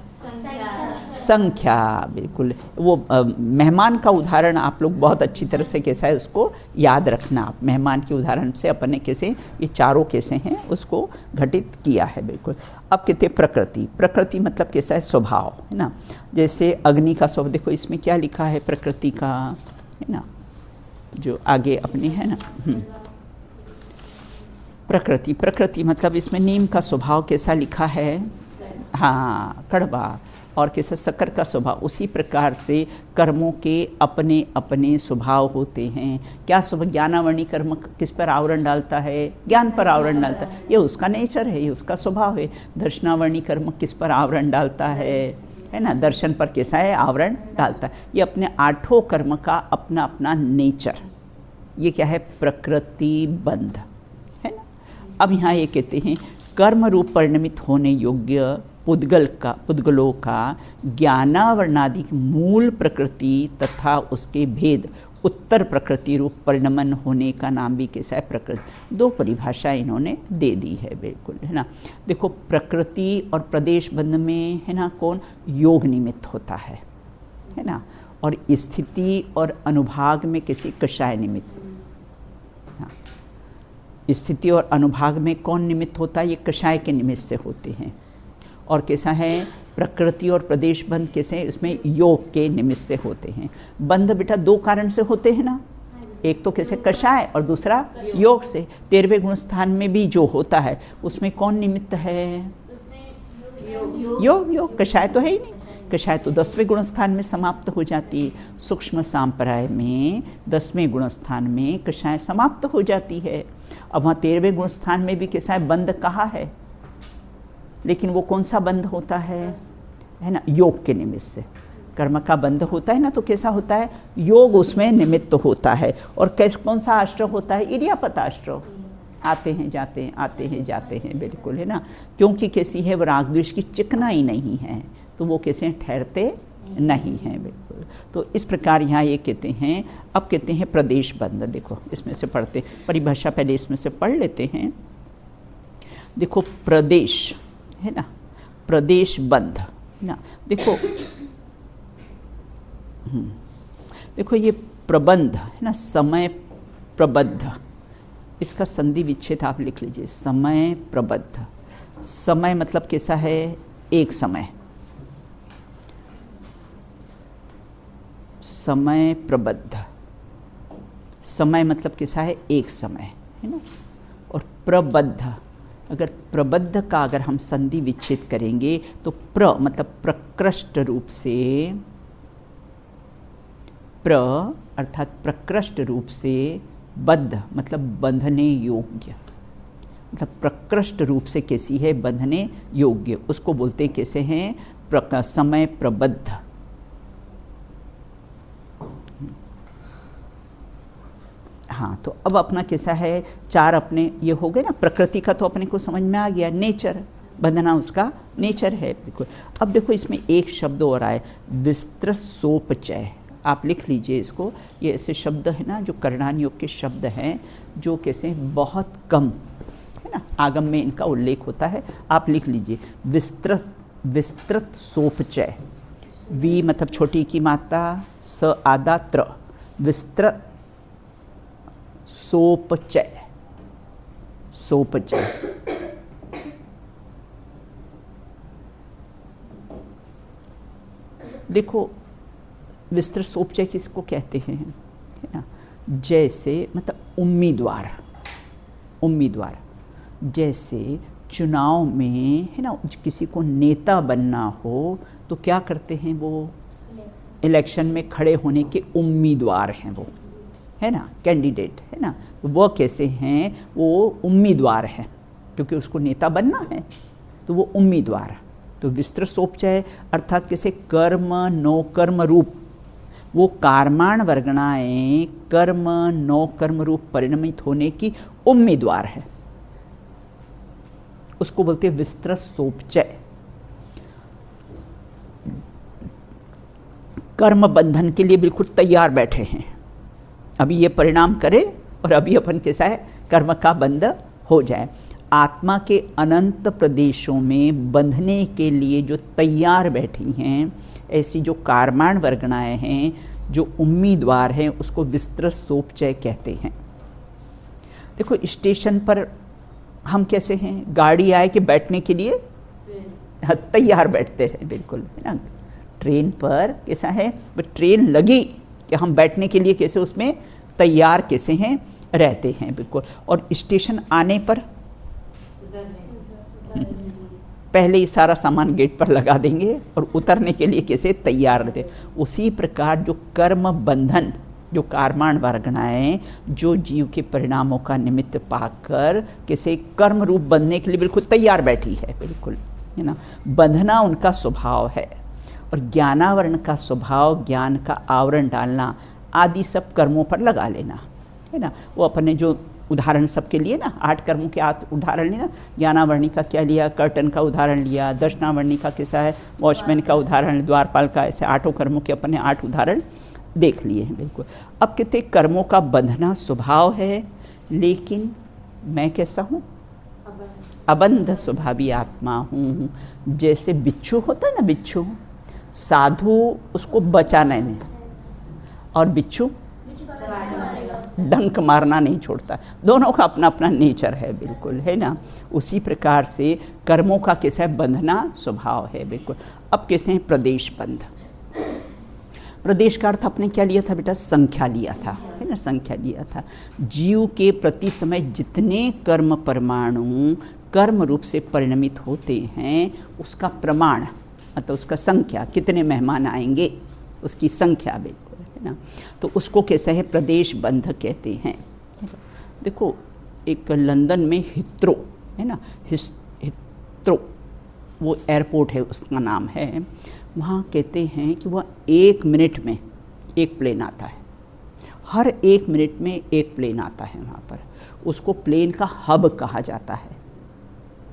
संख्या, बिल्कुल। वो मेहमान का उदाहरण आप लोग बहुत अच्छी तरह से कैसा है उसको याद रखना। आप मेहमान के उदाहरण से अपन ने कैसे ये चारों कैसे हैं उसको घटित किया है, बिल्कुल। अब कहते प्रकृति। प्रकृति मतलब कैसा है? स्वभाव, है ना। जैसे अग्नि का स्वभाव, देखो इसमें क्या लिखा है प्रकृति का, है ना, जो आगे अपने है ना। प्रकृति। प्रकृति मतलब इसमें नीम का स्वभाव कैसा लिखा है? हाँ, कड़वा। और कैसे शक्कर का स्वभाव, उसी प्रकार से कर्मों के अपने अपने स्वभाव होते हैं। क्या स्वभाव? ज्ञानावर्णी कर्म किस पर आवरण डालता है? ज्ञान पर आवरण डालता है, ये उसका नेचर है, ये उसका स्वभाव है। दर्शनावर्णी कर्म किस पर आवरण डालता है ना? दर्शन पर कैसा है? आवरण डालता है। ये अपने 8 कर्म का अपना अपना नेचर, ये क्या है? प्रकृति बंध है ना। अब यहाँ ये कहते हैं कर्म रूप परिणमित होने योग्य पुद्गलों का ज्ञानावर्णादि मूल प्रकृति तथा उसके भेद उत्तर प्रकृति रूप परिणमन होने का नाम भी कैसा है? प्रकृति। 2 परिभाषा इन्होंने दे दी है, बिल्कुल है ना। देखो प्रकृति और प्रदेश बंध में है ना कौन? योग निमित्त होता है ना। और स्थिति और अनुभाग में किसी कषाय निमित्त। हाँ, स्थिति और अनुभाग में कौन निमित्त होता है? ये कषाय के निमित्त से होते हैं। और कैसा है? प्रकृति और प्रदेश बंध कैसे? इसमें योग के निमित्त से होते हैं। बंध बेटा 2 कारण से होते हैं ना, एक तो कैसे? कषाय, और दूसरा योग से। 13वें गुण स्थान में भी जो होता है उसमें कौन निमित्त है? योग। कषाय तो है ही नहीं, कषाय तो 10वें गुण स्थान में समाप्त हो जाती है। सूक्ष्म सांप्राय में 10वें गुण स्थान में कषाय समाप्त हो जाती है। अब वहाँ 13वें गुण स्थान में भी कैसा है? बंध कहा है, लेकिन वो कौन सा बंध होता है ना? योग के निमित्त से। कर्म का बंध होता है ना, तो कैसा होता है? योग उसमें निमित्त होता है। और कौन सा आश्रय होता है? इरियापत आश्रय। आते हैं जाते हैं, आते हैं जाते हैं, बिल्कुल है ना। क्योंकि कैसी है? वो राग द्वेष की चिकनाई नहीं है, तो वो कैसे ठहरते नहीं हैं, बिल्कुल। तो इस प्रकार यहाँ ये कहते हैं। अब कहते हैं प्रदेश बंध। देखो इसमें से पढ़ते, परिभाषा पहले इसमें से पढ़ लेते हैं। देखो प्रदेश है ना, प्रदेश बंध है ना। देखो ये प्रबंध है ना, समय प्रबद्ध, इसका संधि विच्छेद आप लिख लीजिए। समय प्रबद्ध, समय मतलब कैसा है? एक समय। समय प्रबद्ध, समय मतलब कैसा है? एक समय है ना। और प्रबद्ध, अगर प्रबद्ध का अगर हम संधि विच्छेद करेंगे तो प्र मतलब प्रकृष्ट रूप से, प्र अर्थात प्रकृष्ट रूप से, बद्ध मतलब बंधने योग्य, मतलब प्रकृष्ट रूप से कैसी है? बंधने योग्य। उसको बोलते हैं कैसे हैं? समय प्रबद्ध। हाँ, तो अब अपना कैसा है? 4 अपने ये हो गए ना। प्रकृति का तो अपने को समझ में आ गया, नेचर, बंधना उसका नेचर है, बिल्कुल। अब देखो इसमें एक शब्द और आए, विस्तृत सोपचय। आप लिख लीजिए इसको। ये ऐसे शब्द है ना जो करणान योग के शब्द हैं, जो कैसे बहुत कम है ना, आगम में इनका उल्लेख होता है। आप लिख लीजिए विस्तृत सोपचय। वी मतलब छोटी की मात्रा, स आदा त्र, विस्तृत सोपचय। सोपचय देखो विस्तृत सोपचय किसको कहते हैं? है ना, जैसे मतलब उम्मीदवार, उम्मीदवार जैसे चुनाव में है ना, किसी को नेता बनना हो तो क्या करते हैं? वो इलेक्शन में खड़े होने के उम्मीदवार हैं, वो है ना, कैंडिडेट है ना। तो वो कैसे हैं? वो उम्मीदवार हैं, क्योंकि उसको नेता बनना है, तो वो उम्मीदवार। तो विस्तृत सोपचय अर्थात कैसे? कर्म नो कर्म रूप, वो कार्माण वर्गणाएं कर्म नो कर्म रूप परिणमित होने की उम्मीदवार है, उसको बोलते हैं विस्तृत सोपचय। कर्म बंधन के लिए बिल्कुल तैयार बैठे हैं, अभी ये परिणाम करे और अभी अपन कैसा है? कर्म का बंध हो जाए। आत्मा के अनंत प्रदेशों में बंधने के लिए जो तैयार बैठी हैं, ऐसी जो कार्माण वर्गणाएं हैं, जो उम्मीदवार हैं, उसको विस्तृत सोपचय कहते हैं। देखो स्टेशन पर हम कैसे हैं? गाड़ी आए कि बैठने के लिए तैयार बैठते हैं, बिल्कुल है ना। ट्रेन पर कैसा है? ट्रेन लगी कि हम बैठने के लिए कैसे उसमें तैयार कैसे हैं? रहते हैं, बिल्कुल। और स्टेशन आने पर पहले ही सारा सामान गेट पर लगा देंगे और उतरने के लिए कैसे तैयार रहते। उसी प्रकार जो कर्म बंधन, जो कर्माण वर्गणाएँ जो जीव के परिणामों का निमित्त पाकर कैसे कर्म रूप बनने के लिए बिल्कुल तैयार बैठी है, बिल्कुल, है ना। बंधना उनका स्वभाव है और ज्ञानावरण का स्वभाव ज्ञान का आवरण डालना आदि सब कर्मों पर लगा लेना, है ना। वो अपने जो उदाहरण सबके लिए ना 8 कर्मों के उदाहरण लिया, ज्ञानावर्णी का क्या लिया, कर्टन का उदाहरण लिया, दर्शनावर्णी का कैसा है, वॉचमैन का उदाहरण, द्वारपाल का, ऐसे 8 कर्मों के अपने 8 उदाहरण देख लिए हैं, बिल्कुल। अब कितने कर्मों का बंधना स्वभाव है, लेकिन मैं कैसा हूँ, अबंध स्वभावी आत्मा हूँ। जैसे बिच्छू होता है ना, बिच्छू साधु उसको बचाना नहीं, और बिच्छू डंक मारना नहीं छोड़ता। दोनों का अपना अपना नेचर है, बिल्कुल, है ना। उसी प्रकार से कर्मों का कैसा है, बंधना स्वभाव है, बिल्कुल। अब कैसे हैं प्रदेश बंध। प्रदेश का अर्थ आपने क्या लिया था बेटा, संख्या लिया था, है ना, संख्या लिया था। जीव के प्रति समय जितने कर्म परमाणु कर्म रूप से परिणमित होते हैं उसका प्रमाण, मतलब उसका संख्या, कितने मेहमान आएंगे उसकी संख्या, बिल्कुल, है ना। तो उसको कैसे है, प्रदेश बंध कहते हैं। देखो एक लंदन में हिथ्रो, है ना, हिथ्रो वो एयरपोर्ट है, उसका नाम है। वहाँ कहते हैं कि वह 1 मिनट में एक प्लेन आता है, हर 1 मिनट में एक प्लेन आता है वहाँ पर। उसको प्लेन का हब कहा जाता है।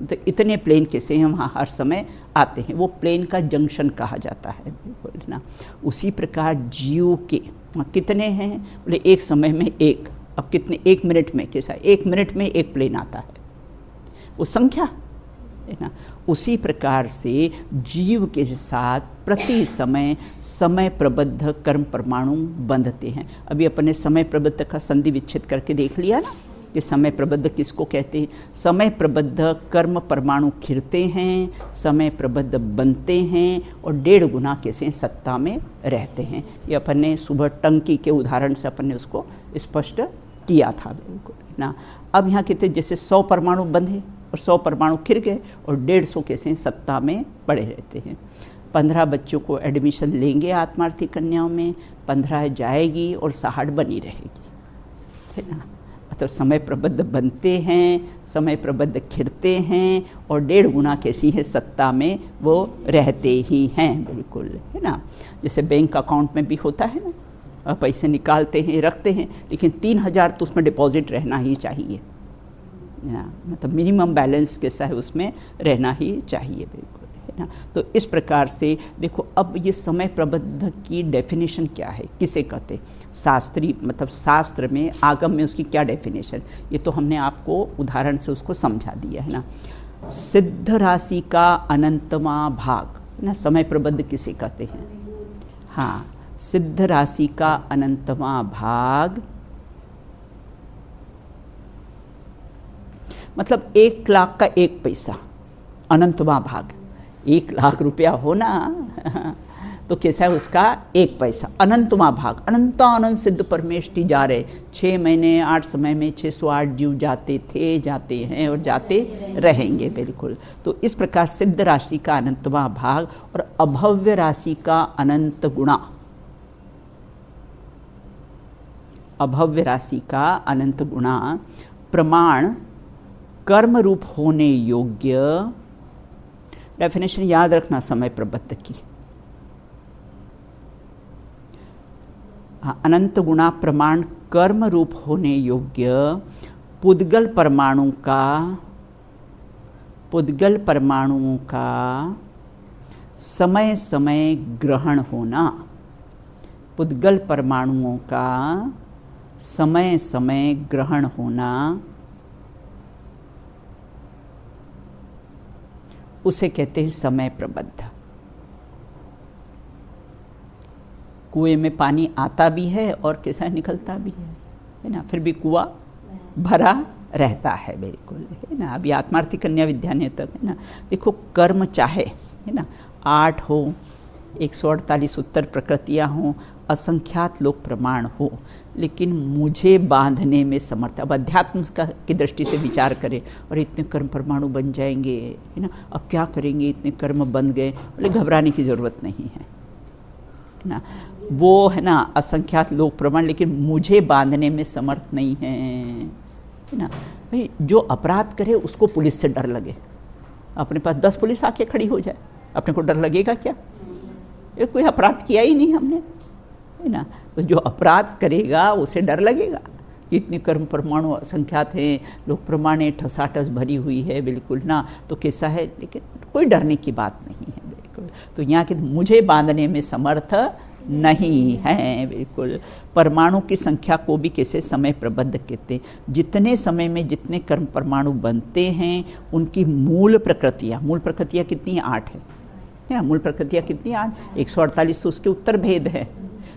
तो इतने प्लेन कैसे हैं वहाँ हर समय आते हैं, वो प्लेन का जंक्शन कहा जाता है, बिल्कुल ना। उसी प्रकार जीव के कितने हैं, बोले एक समय में एक। अब कितने, 1 मिनट में कैसा, 1 मिनट में एक प्लेन आता है, वो संख्या है ना। उसी प्रकार से जीव के साथ प्रति समय समय प्रबद्ध कर्म परमाणु बंधते हैं। अभी अपने समय प्रबद्ध का संधि विच्छेद करके देख लिया ना कि समय प्रबद्ध किसको कहते हैं। समय प्रबद्ध कर्म परमाणु खिरते हैं, समय प्रबद्ध बनते हैं और 1.5 गुना कैसे सत्ता में रहते हैं। ये अपन ने सुबह टंकी के उदाहरण से अपन ने उसको स्पष्ट किया था, बिल्कुल ना। अब यहाँ कहते जैसे 100 परमाणु बंधे और 100 परमाणु खिर गए और 150 कैसे सत्ता में पड़े रहते हैं। 15 बच्चों को एडमिशन लेंगे आत्मार्थी कन्याओं में, 15 जाएगी और 60 बनी रहेगी, है ना। मतलब समय प्रबद्ध बनते हैं, समय प्रबद्ध खिरते हैं और 1.5 गुना कैसी है सत्ता में वो रहते ही हैं, बिल्कुल, है ना। जैसे बैंक अकाउंट में भी होता है ना, पैसे निकालते हैं रखते हैं, लेकिन 3,000 तो उसमें डिपॉजिट रहना ही चाहिए, मतलब मिनिमम बैलेंस कैसा है उसमें रहना ही चाहिए, बिल्कुल, है ना। तो इस प्रकार से देखो, अब ये समय प्रबद्ध की डेफिनेशन क्या है, किसे कहते, शास्त्री, मतलब शास्त्र में आगम में उसकी क्या डेफिनेशन, ये तो हमने आपको उदाहरण से उसको समझा दिया है ना। सिद्ध राशि का अनंतमा भाग, है ना, समय प्रबद्ध किसे कहते हैं। हाँ, सिद्ध राशि का अनंतमा भाग मतलब 1 लाख का 1 पैसा, अनंतवा भाग। 1 लाख रुपया हो ना तो कैसा है उसका 1 पैसा, अनंतवा भाग। अनंतानंद सिद्ध परमेष्टि जा रहे, 6 महीने 8 समय में 608 जीव जाते थे, जाते हैं और जाते रहेंगे, बिल्कुल। तो इस प्रकार सिद्ध राशि का अनंतवा भाग और अभव्य राशि का अनंत गुणा, अभव्य राशि का अनंत गुणा प्रमाण कर्म रूप होने योग्य, डेफिनेशन याद रखना समय प्रबद्ध की। अनंत गुणा प्रमाण कर्म रूप होने योग्य पुद्गल परमाणु का समय समय ग्रहण होना, पुद्गल परमाणुओं का समय समय ग्रहण होना, उसे कहते हैं समय प्रबद्ध। कुएं में पानी आता भी है और कैसा निकलता भी है ना, फिर भी कुआं भरा रहता है, बिल्कुल, है ना। अभी आत्मार्थी कन्या विद्या ने तक, है ना, देखो कर्म चाहे, है ना, 8 हो 148 उत्तर प्रकृतियाँ हों, असंख्यात लोक प्रमाण हो, लेकिन मुझे बांधने में समर्थ। अब अध्यात्म की दृष्टि से विचार करें, और इतने कर्म परमाणु बन जाएंगे, है ना, अब क्या करेंगे, इतने कर्म बन गए, बोले घबराने की ज़रूरत नहीं है ना। वो है ना असंख्यात लोक प्रमाण, लेकिन मुझे बांधने में समर्थ नहीं है ना। भाई जो अपराध करे उसको पुलिस से डर लगे, अपने पास 10 पुलिस आके खड़ी हो जाए, अपने को डर लगेगा क्या? ये कोई अपराध किया ही नहीं हमने, है ना। तो जो अपराध करेगा उसे डर लगेगा। इतने कर्म परमाणु असंख्यात हैं, लोक प्रमाण ठसाठस भरी हुई है बिल्कुल ना, तो कैसा है, लेकिन कोई डरने की बात नहीं है बिल्कुल। तो यहाँ के मुझे बांधने में समर्थ नहीं है बिल्कुल। परमाणु की संख्या को भी कैसे समय प्रबद्ध कहते हैं। जितने समय में जितने कर्म परमाणु बनते हैं उनकी मूल प्रकृतियाँ कितनी? 8 है। मूल प्रकृतियाँ कितनी? 8। 148 तो उसके उत्तर भेद है,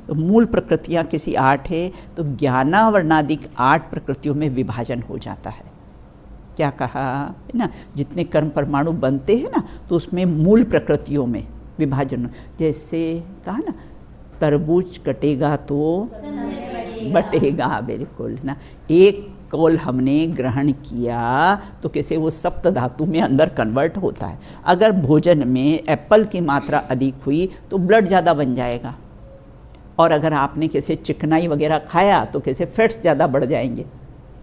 तो मूल प्रकृतियाँ किसी 8 है, तो ज्ञानावर्णादिक 8 प्रकृतियों में विभाजन हो जाता है। क्या कहा है ना, जितने कर्म परमाणु बनते हैं ना, तो उसमें मूल प्रकृतियों में विभाजन, जैसे कहा ना, तरबूज कटेगा तो बटेगा बिल्कुल ना। एक कौल हमने ग्रहण किया तो कैसे वो सप्त धातु में अंदर कन्वर्ट होता है। अगर भोजन में एप्पल की मात्रा अधिक हुई तो ब्लड ज़्यादा बन जाएगा, और अगर आपने कैसे चिकनाई वगैरह खाया तो कैसे फैट्स ज़्यादा बढ़ जाएंगे,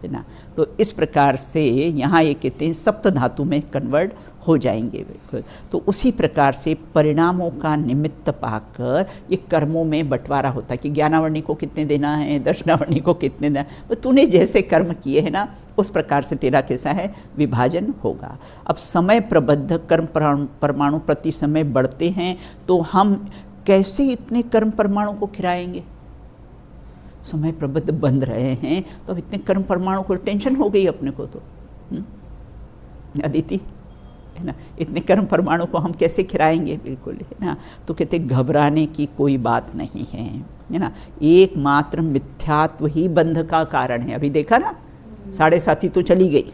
है ना। तो इस प्रकार से यहाँ ये कहते हैं सप्त धातु में कन्वर्ट हो जाएंगे बिल्कुल। तो उसी प्रकार से परिणामों का निमित्त पाकर ये कर्मों में बंटवारा होता है कि ज्ञानावर्णी को कितने देना है, दर्शनावर्णी को कितने देना है। तो तूने जैसे कर्म किए हैं ना, उस प्रकार से तेरा कैसा है विभाजन होगा। अब समय प्रबद्ध कर्म परमाणु प्रति समय बढ़ते हैं, तो हम कैसे इतने कर्म परमाणु को खिलाएंगे? समय प्रबद्ध बंध रहे हैं तो अब इतने कर्म परमाणु को टेंशन हो गई अपने को, तो अदिति, है ना, इतने कर्म परमाणु को हम कैसे खिलाएंगे बिल्कुल, है ना। तो कहते घबराने की कोई बात नहीं है ना। एकमात्र मिथ्यात्व ही बंध का कारण है। अभी देखा ना, 7.5 तो चली गई,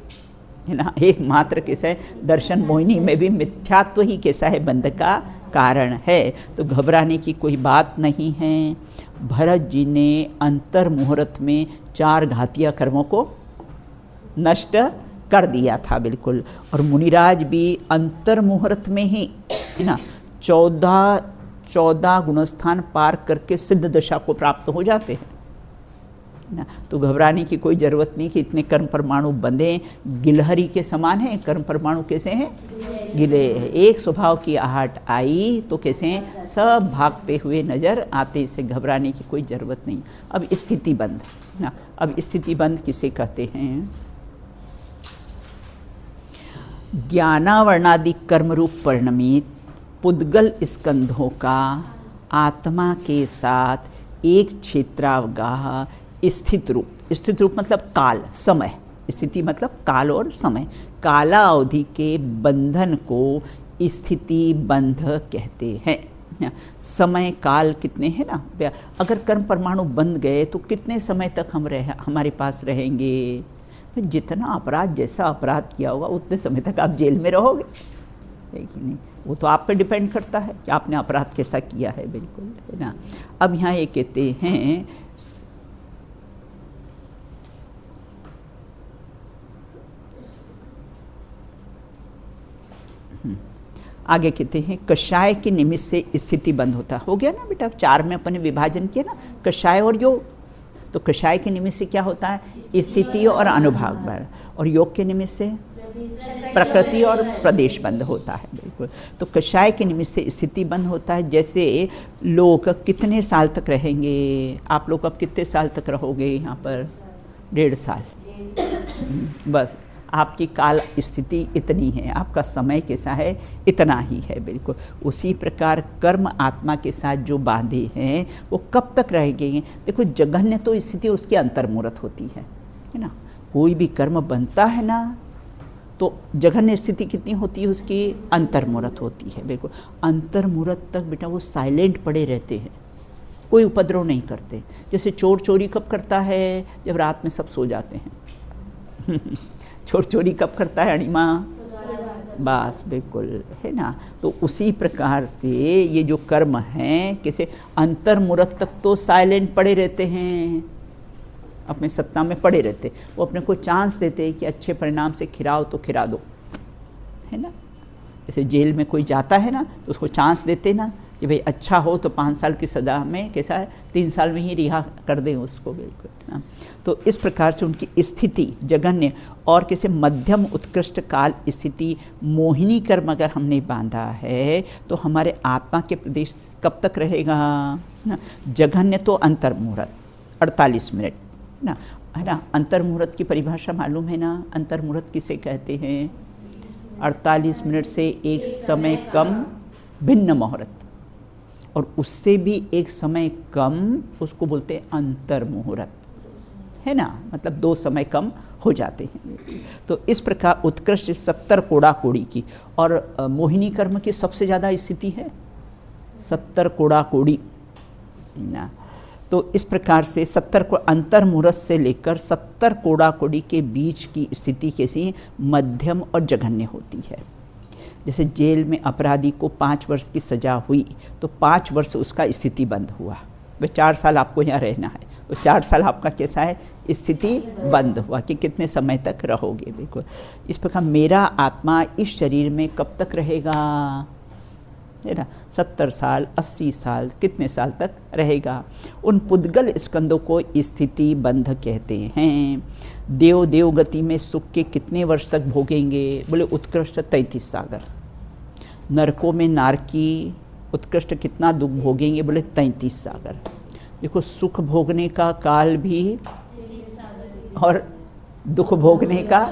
है ना। एकमात्र कैसा है, दर्शन मोहिनी में भी मिथ्यात्व ही कैसा है, बंध का कारण है। तो घबराने की कोई बात नहीं है। भरत जी ने अंतर मुहूर्त में 4 घातिया कर्मों को नष्ट कर दिया था बिल्कुल, और मुनिराज भी अंतर मुहूर्त में ही, है ना, 14 गुणस्थान पार करके सिद्ध दशा को प्राप्त हो जाते हैं ना। तो घबराने की कोई ज़रूरत नहीं कि इतने कर्म परमाणु बंधे, गिलहरी के समान हैं कर्म परमाणु। कैसे हैं? गिले। एक स्वभाव की आहट आई तो कैसे हैं, सब भागते हुए नजर आते। इसे घबराने की कोई ज़रूरत नहीं। अब स्थिति बंध ना, अब स्थिति बंध किसे कहते हैं? ज्ञानावर्णादि कर्मरूप परिणमित पुद्गल स्कंधों का आत्मा के साथ एक क्षेत्रावगाह स्थित रूप मतलब काल समय, स्थिति मतलब काल और समय, काला अवधि के बंधन को स्थिति बंध कहते हैं। समय काल कितने हैं ना, अगर कर्म परमाणु बंध गए तो कितने समय तक हमारे पास रहेंगे? जितना अपराध, जैसा अपराध किया होगा उतने समय तक आप जेल में रहोगे, है कि नहीं। वो तो आप पे डिपेंड करता है कि आपने अपराध कैसा किया है बिल्कुल, है ना। अब यहाँ ये कहते हैं आगे कहते हैं कषाय के निमित्त से स्थिति बंद होता। हो गया ना बेटा, 4 में अपने विभाजन किया ना, कषाय और योग। तो कषाय के निमित्त से क्या होता है, स्थिति और अनुभाग बल, और योग के निमित्त से प्रकृति और प्रदेश बंद होता है बिल्कुल। तो कषाय के निमित्त से स्थिति बंद होता है। जैसे लोग कितने साल तक रहेंगे, आप लोग अब कितने साल तक रहोगे यहाँ पर? 1.5 साल बस। आपकी काल स्थिति इतनी है, आपका समय कैसा है, इतना ही है बिल्कुल। उसी प्रकार कर्म आत्मा के साथ जो बांधे हैं वो कब तक रहेंगे? देखो जघन्य तो स्थिति उसकी अंतर्मुहूर्त होती है ना। कोई भी कर्म बनता है ना तो जघन्य स्थिति कितनी होती है उसकी? अंतर्मुहूर्त होती है बिल्कुल। अंतर्मुहूर्त तक बेटा वो साइलेंट पड़े रहते हैं, कोई उपद्रव नहीं करते। जैसे चोर चोरी कब करता है? जब रात में सब सो जाते हैं। चोर चोरी कब करता है अणिमा? बस बिल्कुल, है ना। तो उसी प्रकार से ये जो कर्म हैं, कैसे अंतर्मुहूर्त तक तो साइलेंट पड़े रहते हैं, अपने सत्ता में पड़े रहते, वो अपने को चांस देते हैं कि अच्छे परिणाम से खिराओ तो खिरा दो, है ना। जैसे जेल में कोई जाता है ना तो उसको चांस देते ना कि भाई अच्छा हो तो 5 साल की सज़ा में कैसा है 3 साल में ही रिहा कर दें उसको, बिल्कुल ना। तो इस प्रकार से उनकी स्थिति जघन्य और कैसे मध्यम उत्कृष्ट काल स्थिति मोहिनी कर्म अगर हमने बांधा है तो हमारे आत्मा के प्रदेश कब तक रहेगा ना। जघन्य तो अंतर्मुहूर्त 48 मिनट ना, है ना। अंतर्मुहूर्त की परिभाषा मालूम है ना, अंतर्मुहूर्त किसे कहते हैं? 48 मिनट से एक समय कम भिन्न मुहूर्त, और उससे भी एक समय कम उसको बोलते हैं अंतर मुहूर्त, है ना। मतलब 2 समय कम हो जाते हैं। तो इस प्रकार उत्कृष्ट 70 कोड़ा कोड़ी की, और मोहिनी कर्म की सबसे ज़्यादा स्थिति है 70 कोड़ा कोड़ी ना। तो इस प्रकार से 70 को अंतर मुहूर्त से लेकर 70 कोड़ा कोड़ी के बीच की स्थिति कैसी मध्यम और जघन्य होती है। जैसे जेल में अपराधी को 5 वर्ष की सज़ा हुई तो 5 वर्ष उसका स्थिति बंद हुआ, वे 4 साल आपको यहाँ रहना है, तो 4 साल आपका कैसा है स्थिति बंद हुआ कि कितने समय तक रहोगे, बिल्कुल। इस प्रकार मेरा आत्मा इस शरीर में कब तक रहेगा, है ना। 70 साल 80 साल कितने साल तक रहेगा। उन पुद्गल स्कंदों को स्थिति बंध कहते हैं। देव देव गति में सुख के कितने वर्ष तक भोगेंगे, बोले उत्कृष्ट 33 सागर। नरकों में नारकी उत्कृष्ट कितना दुख भोगेंगे, बोले 33 सागर। देखो सुख भोगने का काल भी और दुख भोगने का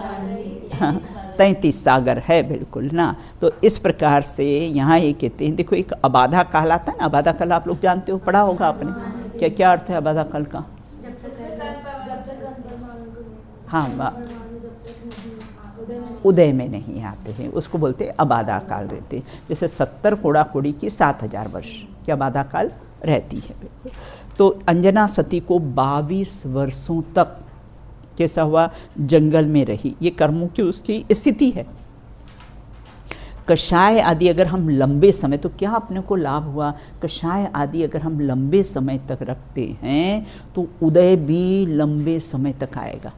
33 सागर है, बिल्कुल ना। तो इस प्रकार से यहाँ ये कहते हैं, देखो एक अबाधा काल आता है ना, अबाधा काल आप लोग जानते हो, पढ़ा होगा आपने, क्या क्या अर्थ है अबाधा काल का? हाँ, उदय में नहीं आते हैं उसको बोलते हैं अबाधा काल रहते हैं। जैसे 70 कोड़ा कोड़ी की 7000 वर्ष की अबाधा काल रहती है, बिल्कुल। तो अंजना सती को 22 वर्षों तक कैसा हुआ, जंगल में रही, ये कर्मों की उसकी स्थिति है। कषाय आदि अगर हम लंबे समय, तो क्या अपने को लाभ हुआ, कषाय आदि अगर हम लंबे समय तक रखते हैं तो उदय भी लंबे समय तक आएगा।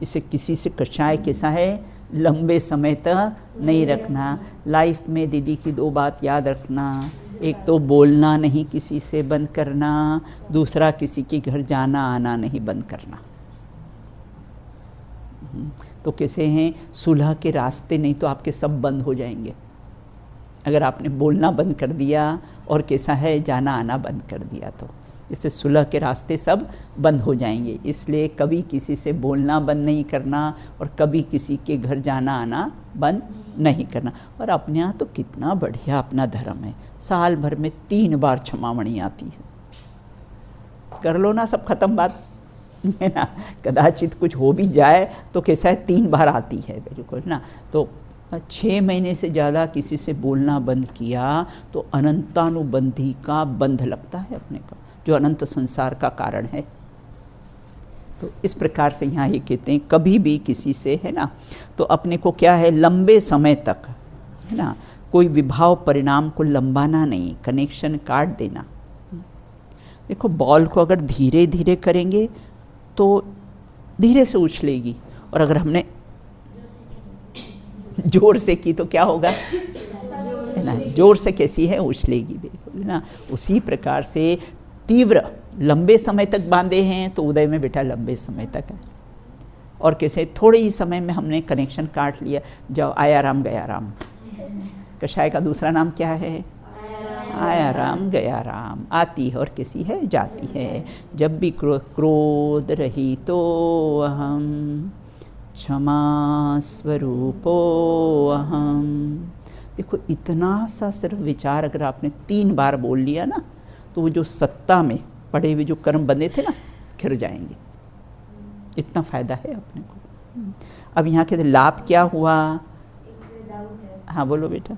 इसे किसी से कषाय कैसा है, लंबे समय तक नहीं रखना। लाइफ में दीदी की 2 बात याद रखना, एक तो बोलना नहीं किसी से बंद करना, दूसरा किसी के घर जाना आना नहीं बंद करना। तो कैसे हैं, सुलह के रास्ते नहीं तो आपके सब बंद हो जाएंगे अगर आपने बोलना बंद कर दिया और कैसा है जाना आना बंद कर दिया, तो इससे सुलह के रास्ते सब बंद हो जाएंगे। इसलिए कभी किसी से बोलना बंद नहीं करना और कभी किसी के घर जाना आना बंद नहीं करना। और अपने यहाँ तो कितना बढ़िया अपना धर्म है, साल भर में 3 बार क्षमामणि आती है, कर लो ना सब खत्म बात, है ना। कदाचित कुछ हो भी जाए तो कैसा है 3 बार आती है, बिल्कुल ना। तो 6 महीने से ज़्यादा किसी से बोलना बंद किया तो अनंतानुबंधी का बंध लगता है अपने को, जो अनंत संसार का कारण है। तो इस प्रकार से यहाँ ये कहते हैं कभी भी किसी से, है ना, तो अपने को क्या है लंबे समय तक, है ना, कोई विभाव परिणाम को लंबाना नहीं, कनेक्शन काट देना। देखो बॉल को अगर धीरे धीरे करेंगे तो धीरे से उछलेगी, और अगर हमने जोर से की तो क्या होगा, है ना, जोर से कैसी है उछलेगी, बिल्कुल ना। उसी प्रकार से तीव्र लंबे समय तक बांधे हैं तो उदय में बेटा लंबे समय तक है, और कैसे थोड़े ही समय में हमने कनेक्शन काट लिया, जब आया राम गया राम। कषाय का दूसरा नाम क्या है, आया राम गया राम, आती है और कैसी है जाती है। जब भी क्रोध रही तो अहम क्षमा स्वरूपो अहम। देखो इतना सा सिर्फ विचार अगर आपने 3 बार बोल लिया ना, तो वो जो सत्ता में पड़े हुए जो कर्म बंधे थे ना खिर जाएंगे। इतना फ़ायदा है अपने को। अब यहाँ के लाभ क्या हुआ, हाँ बोलो बेटा।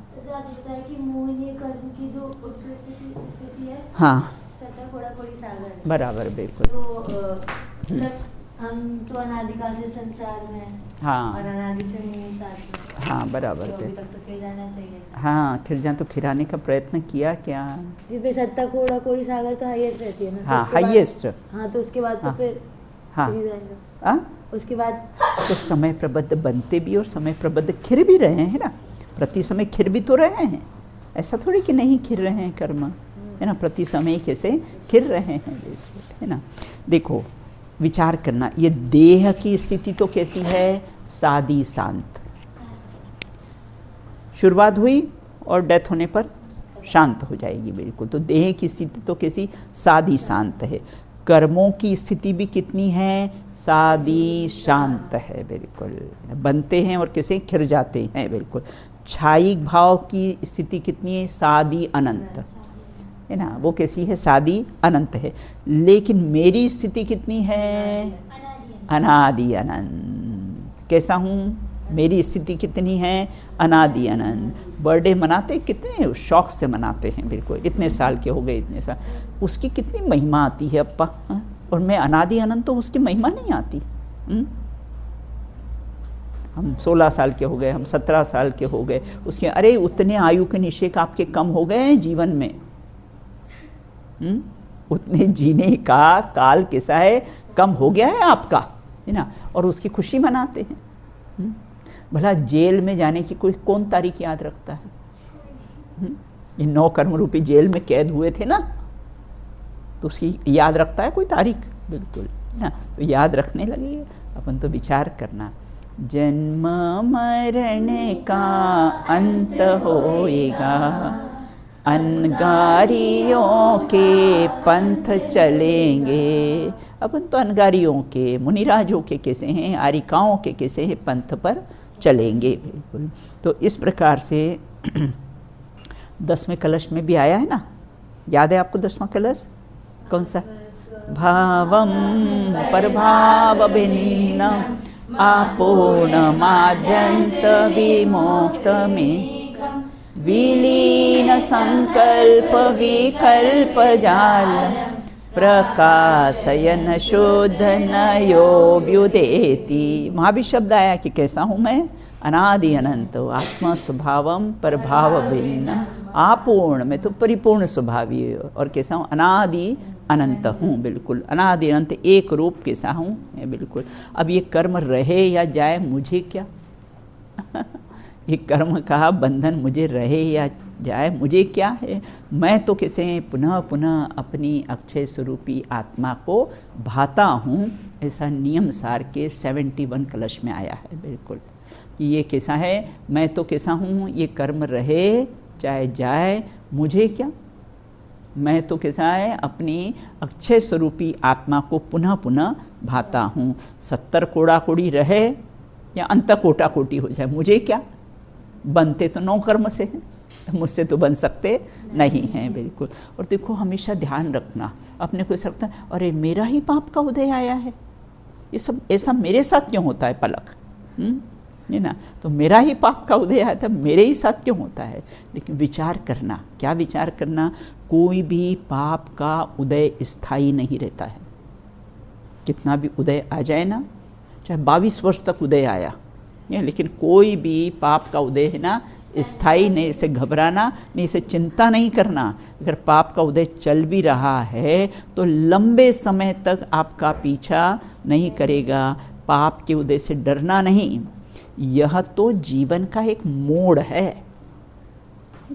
कि मोहिनी कर्म की जो उत्कृष्ट स्थिति है, हाँ सत्तर कोड़ा कोड़ी सागर, बराबर, बिल्कुल। तो हम तो अनादिकाल से संसार में हैं हाँ और अनादि से नहीं साथ में, हाँ बराबर तो पे अभी तक तो खिल जाना चाहिए था। हाँ खिल जाए तो खिलाने का प्रयत्न किया क्या? जी, फिर सत्ता कोड़ा कोड़ी सागर तो हाईएस्ट रहती है ना, तो हाँ उसके बाद- हाईएस्ट। हाँ, तो उसके बाद तो हाँ, फिर हाँ खिल जाएगा। हाँ उसके बाद तो समय प्रबद्ध बनते भी और समय प्रबद्ध खिर भी रहे हैं ना, प्रति समय खिर भी तो रहे हैं, ऐसा थोड़ी कि नहीं खिर रहे हैं कर्म, है ना, प्रति समय कैसे खिर रहे हैं, है ना। देखो विचार करना, ये देह की स्थिति तो कैसी है, सादी शांत, शुरुआत हुई और डेथ होने पर शांत हो जाएगी बिल्कुल। तो देह की स्थिति तो कैसी, सादी शांत है। कर्मों की स्थिति भी कितनी है, सादी शांत है बिल्कुल, बनते हैं और कैसे खिर जाते हैं बिल्कुल। छायिक भाव की स्थिति कितनी है, सादी अनंत, है ना, वो कैसी है, सादी अनंत है। लेकिन मेरी स्थिति कितनी है, अनादि अनंत। कैसा हूँ, मेरी स्थिति कितनी है, अनादि अनंत। बर्थडे मनाते कितने शौक से मनाते हैं बिल्कुल, इतने साल के हो गए, इतने साल, उसकी कितनी महिमा आती है अप्पा, हाँ? और मैं अनादि अनंत तो उसकी महिमा नहीं आती। हम 16 साल के हो गए, हम 17 साल के हो गए, उसके अरे उतने आयु के निश्चय आपके कम हो गए हैं जीवन में, उतने जीने का काल कैसा है, कम हो गया है आपका, है ना, और उसकी खुशी मनाते हैं। भला जेल में जाने की कोई कौन तारीख याद रखता है? ये 9 कर्म रूपी जेल में कैद हुए थे ना, तो उसकी याद रखता है कोई तारीख? बिल्कुल, है ना। तो याद रखने लगी, अपन तो विचार करना, जन्म मरण का अंत होएगा, अनगारियों के पंथ चलेंगे। अपन तो अनगारियों के, मुनिराजों के कैसे हैं, आरिकाओं के कैसे हैं, पंथ पर चलेंगे बिल्कुल। तो इस प्रकार से 10वें कलश में भी आया है ना, याद है आपको 10वां कलश कौन सा? भावम परभाव भिन्न आपूर्णमाद्यंत विमोक्त में विलीन संकल्प विकल्प जाल प्रकाशयन शोध नयोभ्युदेति। वहाँ भी शब्द आया कि कैसा हूँ मैं, अनादि अनंत, आत्मा स्वभावम परभाव भिन्न आपूर्ण, मैं तो परिपूर्ण स्वभावी, और कैसा हूँ, अनादि अनंत हूँ बिल्कुल, अनादि अनंत एक रूप कैसा हूँ मैं बिल्कुल। अब ये कर्म रहे या जाए मुझे क्या ये कर्म का बंधन मुझे रहे या जाए मुझे क्या है, मैं तो कैसे पुनः पुनः अपनी अक्षय स्वरूपी आत्मा को भाता हूँ। ऐसा नियम सार के 71 कलश में आया है बिल्कुल कि ये कैसा है, मैं तो कैसा हूँ, ये कर्म रहे चाहे जाए मुझे क्या, मैं तो कैसा है, अपनी अक्षय स्वरूपी आत्मा को पुनः पुनः भाता हूँ। 70 कोड़ा कोड़ी रहे या अंत कोटा कोटी हो जाए मुझे क्या, बनते तो 9 कर्म से हैं, मुझसे तो बन सकते नहीं हैं बिल्कुल। और देखो हमेशा ध्यान रखना, अपने को ऐसा लगता है अरे मेरा ही पाप का उदय आया है, ये सब ऐसा मेरे साथ क्यों होता है पलक, है ना, तो मेरा ही पाप का उदय आया था, मेरे ही साथ क्यों होता है। लेकिन विचार करना, क्या विचार करना, कोई भी पाप का उदय स्थायी नहीं रहता है। कितना भी उदय आ जाए ना, चाहे 22 वर्ष तक उदय आया, लेकिन कोई भी पाप का उदय है ना स्थायी नहीं। इसे घबराना नहीं, इसे चिंता नहीं करना। अगर पाप का उदय चल भी रहा है तो लंबे समय तक आपका पीछा नहीं करेगा। पाप के उदय से डरना नहीं, यह तो जीवन का एक मोड़ है।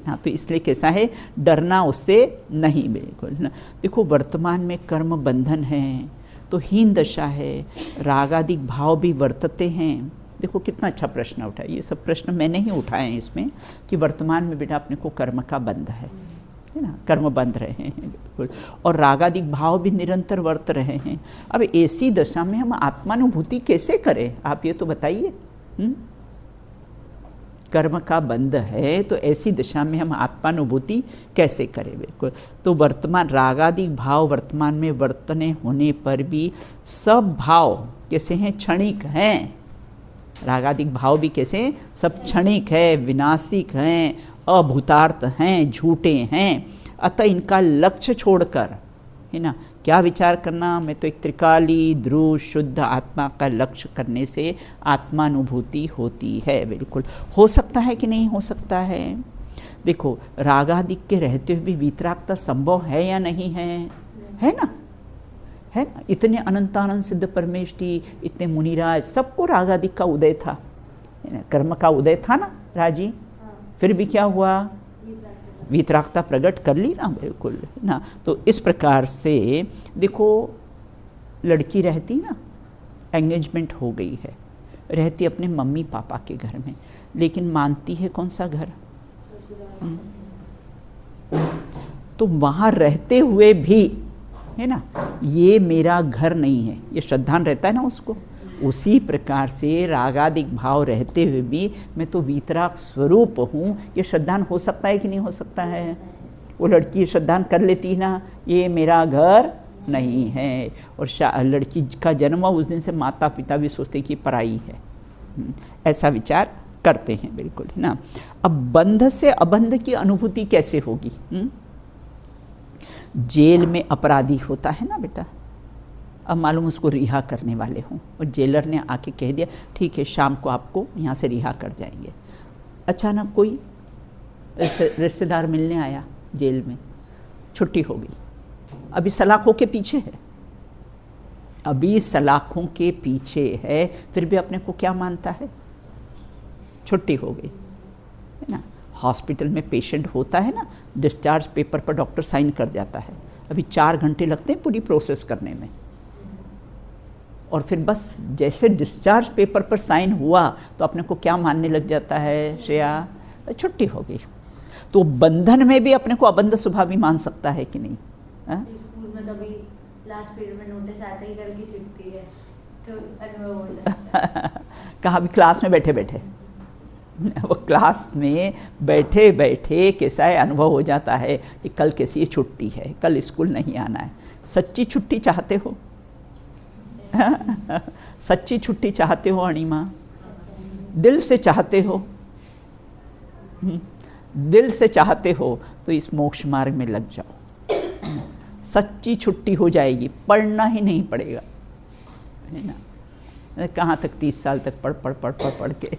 हाँ, तो इसलिए कैसा है, डरना उससे नहीं बिल्कुल। देखो वर्तमान में कर्म बंधन है तो हीन दशा है, रागादिक भाव भी वर्तते हैं। देखो कितना अच्छा प्रश्न उठाया, ये सब प्रश्न मैंने ही उठाए हैं इसमें कि वर्तमान में बेटा अपने को कर्म का बंध है ना, कर्म बंध रहे हैं बिल्कुल, और रागादिक भाव भी निरंतर वर्त रहे हैं। अब ऐसी दशा में हम आत्मानुभूति कैसे करें, आप ये तो बताइए। कर्म का बंध है तो ऐसी दशा में हम आत्मानुभूति कैसे करें बिल्कुल। तो वर्तमान रागादिक भाव वर्तमान में वर्तने होने पर भी सब भाव कैसे हैं, क्षणिक हैं। रागादिक भाव भी कैसे, सब क्षणिक है, विनाशिक हैं, अभूतार्थ हैं, झूठे हैं। अतः इनका लक्ष्य छोड़कर, है ना। क्या विचार करना, मैं तो एक त्रिकाली ध्रुव शुद्ध आत्मा का लक्ष्य करने से आत्मानुभूति होती है। बिल्कुल हो सकता है कि नहीं हो सकता है। देखो रागादिक के रहते हुए भी वीतरागता संभव है या नहीं है, है ना, है ना। इतने अनंतानंद सिद्ध परमेष्ठी, इतने मुनिराज, सबको रागादिक का उदय था, है ना, कर्म का उदय था ना राजी, फिर भी क्या हुआ, वीतरागता प्रकट कर ली ना। बिल्कुल ना। तो इस प्रकार से देखो लड़की रहती ना, एंगेजमेंट हो गई है, रहती अपने मम्मी पापा के घर में, लेकिन मानती है कौन सा घर, तो वहाँ रहते हुए भी, है ना, ये मेरा घर नहीं है, ये श्रद्धान रहता है ना उसको। उसी प्रकार से रागादिक भाव रहते हुए भी मैं तो वीतराग स्वरूप हूँ, ये श्रद्धान हो सकता है कि नहीं हो सकता है। वो लड़की श्रद्धान कर लेती ना, ये मेरा घर नहीं है, और लड़की का जन्म उस दिन से माता पिता भी सोचते हैं कि पराई है, ऐसा विचार करते हैं। बिल्कुल है ना। अब बंध से अबंध की अनुभूति कैसे होगी। जेल में अपराधी होता है ना बेटा, अब मालूम उसको रिहा करने वाले हों, और जेलर ने आके कह दिया ठीक है शाम को आपको यहाँ से रिहा कर जाएंगे। अचानक कोई रिश्तेदार मिलने आया जेल में, छुट्टी हो गई, अभी सलाखों के पीछे है, अभी सलाखों के पीछे है, फिर भी अपने को क्या मानता है, छुट्टी हो गई, है ना। हॉस्पिटल में पेशेंट होता है ना, डिस्चार्ज पेपर पर डॉक्टर साइन कर जाता है, अभी 4 घंटे लगते हैं पूरी प्रोसेस करने में, और फिर बस जैसे डिस्चार्ज पेपर पर साइन हुआ तो अपने को क्या मानने लग जाता है श्रेया, छुट्टी हो गई। तो बंधन में भी अपने को अबंध स्वभाव भी मान सकता है कि नहीं। स्कूल में कभी लास्ट पीरियड में नोटिस आता है कल की छुट्टी है तो अनुभव हो जाता है। कहाँ भी क्लास में बैठे बैठे, वो क्लास में बैठे बैठे कैसा है अनुभव हो जाता है कि कल कैसी छुट्टी है, कल स्कूल नहीं आना है। सच्ची छुट्टी चाहते हो सच्ची छुट्टी चाहते हो अणिमा, दिल से चाहते हो, दिल से चाहते हो तो इस मोक्ष मार्ग में लग जाओ, सच्ची छुट्टी हो जाएगी, पढ़ना ही नहीं पड़ेगा, है ना। कहाँ तक 30 साल तक पढ़ के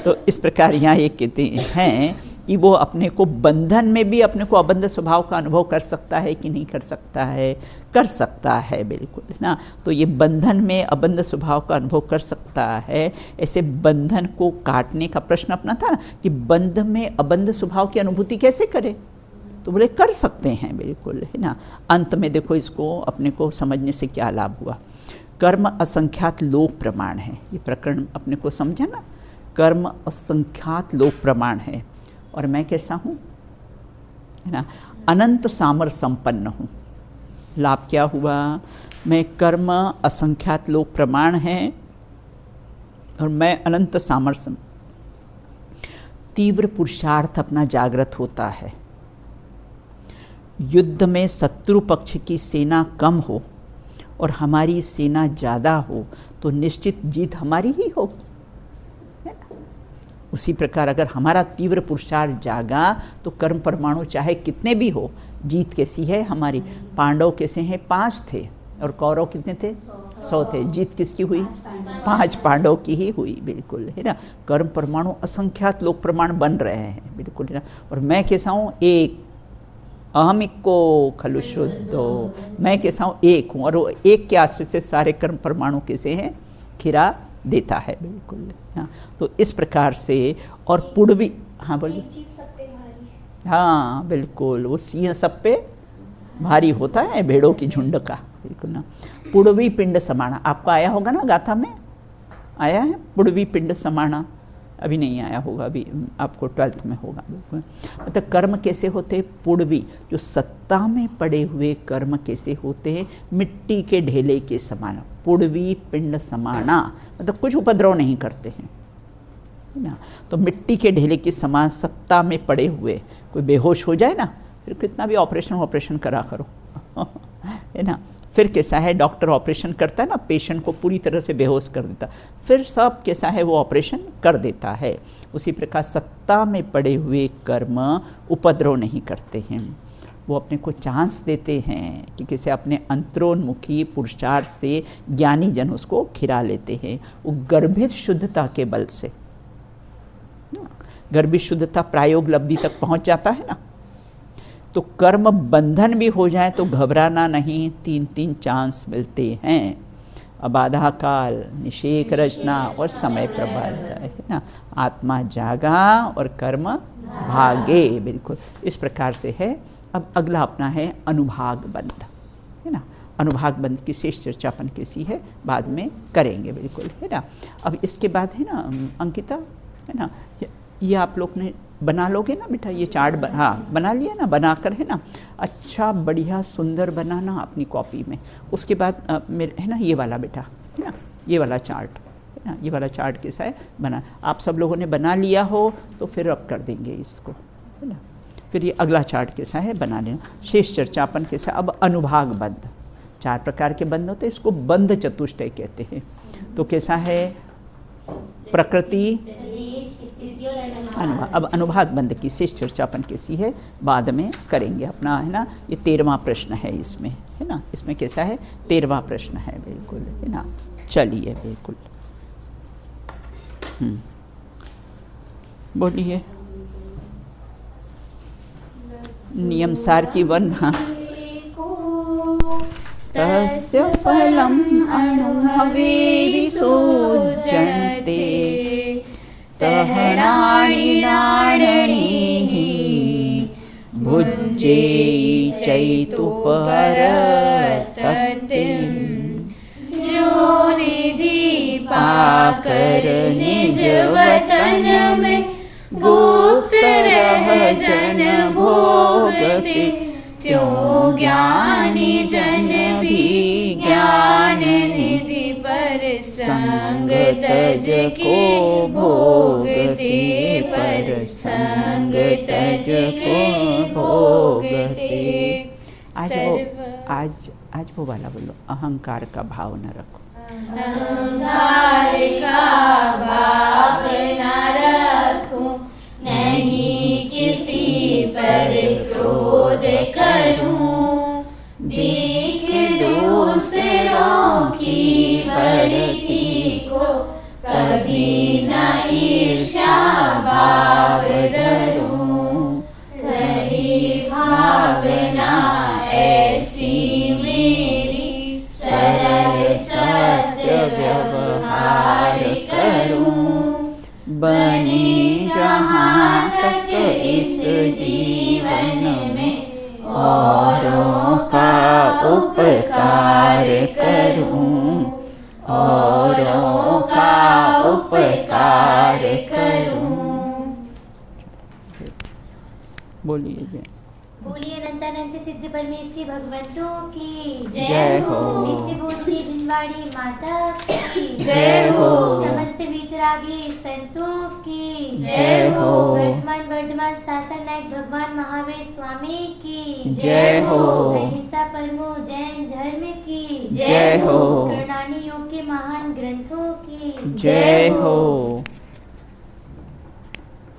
तो इस प्रकार यहाँ ये कहते हैं कि वो अपने को बंधन में भी अपने को अबंध स्वभाव का अनुभव कर सकता है कि नहीं कर सकता है, कर सकता है बिल्कुल ना। तो ये बंधन में अबंध स्वभाव का अनुभव कर सकता है। ऐसे बंधन को काटने का प्रश्न अपना था ना कि बंध में अबंध स्वभाव की अनुभूति कैसे करे, तो बोले कर सकते हैं बिल्कुल, है ना। अंत में देखो इसको अपने को समझने से क्या लाभ हुआ। कर्म असंख्यात लोक प्रमाण है, ये प्रकरण अपने को समझा ना, कर्म असंख्यात लोक प्रमाण है, और मैं कैसा हूँ, है ना, अनंत सामर संपन्न हूँ। लाभ क्या हुआ, मैं कर्म असंख्यात लोक प्रमाण है और मैं अनंत सामर्थ्य, तीव्र पुरुषार्थ अपना जागृत होता है। युद्ध में शत्रु पक्ष की सेना कम हो और हमारी सेना ज़्यादा हो तो निश्चित जीत हमारी ही होगी, है ना। उसी प्रकार अगर हमारा तीव्र पुरुषार्थ जागा तो कर्म परमाणु चाहे कितने भी हो, जीत कैसी है हमारी। पांडव कैसे हैं, 5 थे, और कौरव कितने थे, 100 थे। जीत किसकी हुई, 5 पांडव की ही हुई, बिल्कुल, है ना। कर्म परमाणु असंख्यात लोक प्रमाण बन रहे हैं, बिल्कुल, है ना। और मैं कैसा हूँ, एक, अहमिको खलु शुद्धो, मैं कैसा हूँ, एक हूँ, और वो एक के आश्रय से सारे कर्म परमाणु कैसे हैं, खिरा देता है, बिल्कुल, हाँ। तो इस प्रकार से, और पूर्वी, हाँ बोलिए, हाँ बिल्कुल, वो सिंह सब पे भारी होता है, भेड़ों की झुंड का, बिल्कुल ना। पुड़वी पिंड समाना, आपको आया होगा ना, गाथा में आया है पुड़वी पिंड समाना, अभी नहीं आया होगा, अभी आपको 12th में होगा, बिल्कुल। मतलब कर्म कैसे होते, पुड़वी, जो सत्ता में पड़े हुए कर्म कैसे होते हैं, मिट्टी के ढेले के समान, पुड़वी पिंड समाना, मतलब कुछ उपद्रव नहीं करते हैं ना। तो मिट्टी के ढेले के समान सत्ता में पड़े हुए, कोई बेहोश हो जाए ना, फिर कितना भी ऑपरेशन करा करो है ना। फिर कैसा है, डॉक्टर ऑपरेशन करता है ना, पेशेंट को पूरी तरह से बेहोश कर देता, फिर सब कैसा है वो ऑपरेशन कर देता है। उसी प्रकार सत्ता में पड़े हुए कर्म उपद्रव नहीं करते हैं। वो अपने को चांस देते हैं कि किसी अपने अंतरोन्मुखी पुरुषार्थ से ज्ञानी जन उसको खिरा लेते हैं, वो गर्भित शुद्धता के बल से। गर्भित शुद्धता प्रायोग लब्धि तक पहुंच जाता है ना, तो कर्म बंधन भी हो जाए तो घबराना नहीं, 3 चांस मिलते हैं, अबाधा काल, निषेक रचना और समय प्रबंध, है ना। आत्मा जागा और कर्म भागे, बिल्कुल इस प्रकार से है। अब अगला अपना है अनुभाग बंध, है ना। अनुभाग बंध की शेष चर्चा अपन कैसी है बाद में करेंगे, बिल्कुल, है ना। अब इसके बाद है ना अंकिता, है ना, ये आप लोग ने बना लोगे ना बेटा, ये चार्ट हाँ बना लिया ना, बनाकर है ना अच्छा बढ़िया सुंदर बनाना अपनी कॉपी में। उसके बाद मेरे है ना ये वाला बेटा, है ना, ये वाला चार्ट, है ना, ये वाला चार्ट कैसा है बना, आप सब लोगों ने बना लिया हो तो फिर अब कर देंगे इसको, है ना। फिर ये अगला चार्ट कैसा है बना लेना। शेष चर्चा अपन कैसा, अब अनुभाग बंध, 4 प्रकार के बंध होते हैं, इसको बंध चतुष्टय कहते हैं। तो कैसा है, प्रकृति अनुभाग। अब अनुभाग बंध की शेष चर्चा अपन कैसी है बाद में करेंगे अपना, है ना। ये 13वां प्रश्न है इसमें, है ना, इसमें कैसा है 13वां प्रश्न है, बिल्कुल, है ना। चलिए बिल्कुल बोलिए नियम सार की वन। हाँ, तस्य फलम अनुभवे विसोज्जन्ते तहणानि नाणिः भुज्ये चैतु परतन्तिं जो निधि पाकर निज वतन में गुप्त रह जन भोगते, त्यों ज्ञानी जन भी ज्ञान निधि पर संग तज के भोगते, पर संग तज के भोगते। आज वो वाला बोलो, अहंकार का भाव न रखो। अहंकार का भाव न रखूं, नहीं किसी पर क्रोध करूं, देख दूसरों की बढ़ती को कभी न ईर्ष्या भाव धरूं, कभी भावना ऐसी मेरी सरल सत्य व्यवहार करूं, बने जहाँ तक इस जीवन में औरों का उपकार करूं, औरों का उपकार करूं। बोलिए जय। बोलिए अनंतानंत सिद्ध परमेश्वरी भगवंतों की जय हो। नित्य बोधि जिनवाड़ी माता की जय हो। समस्त वीतरागी संतों की जय हो। वर्तमान शासन नायक भगवान महावीर स्वामी की जय हो। अहिंसा परमो जैन धर्म की जय हो। करुणानी योग के महान ग्रंथों की जय हो।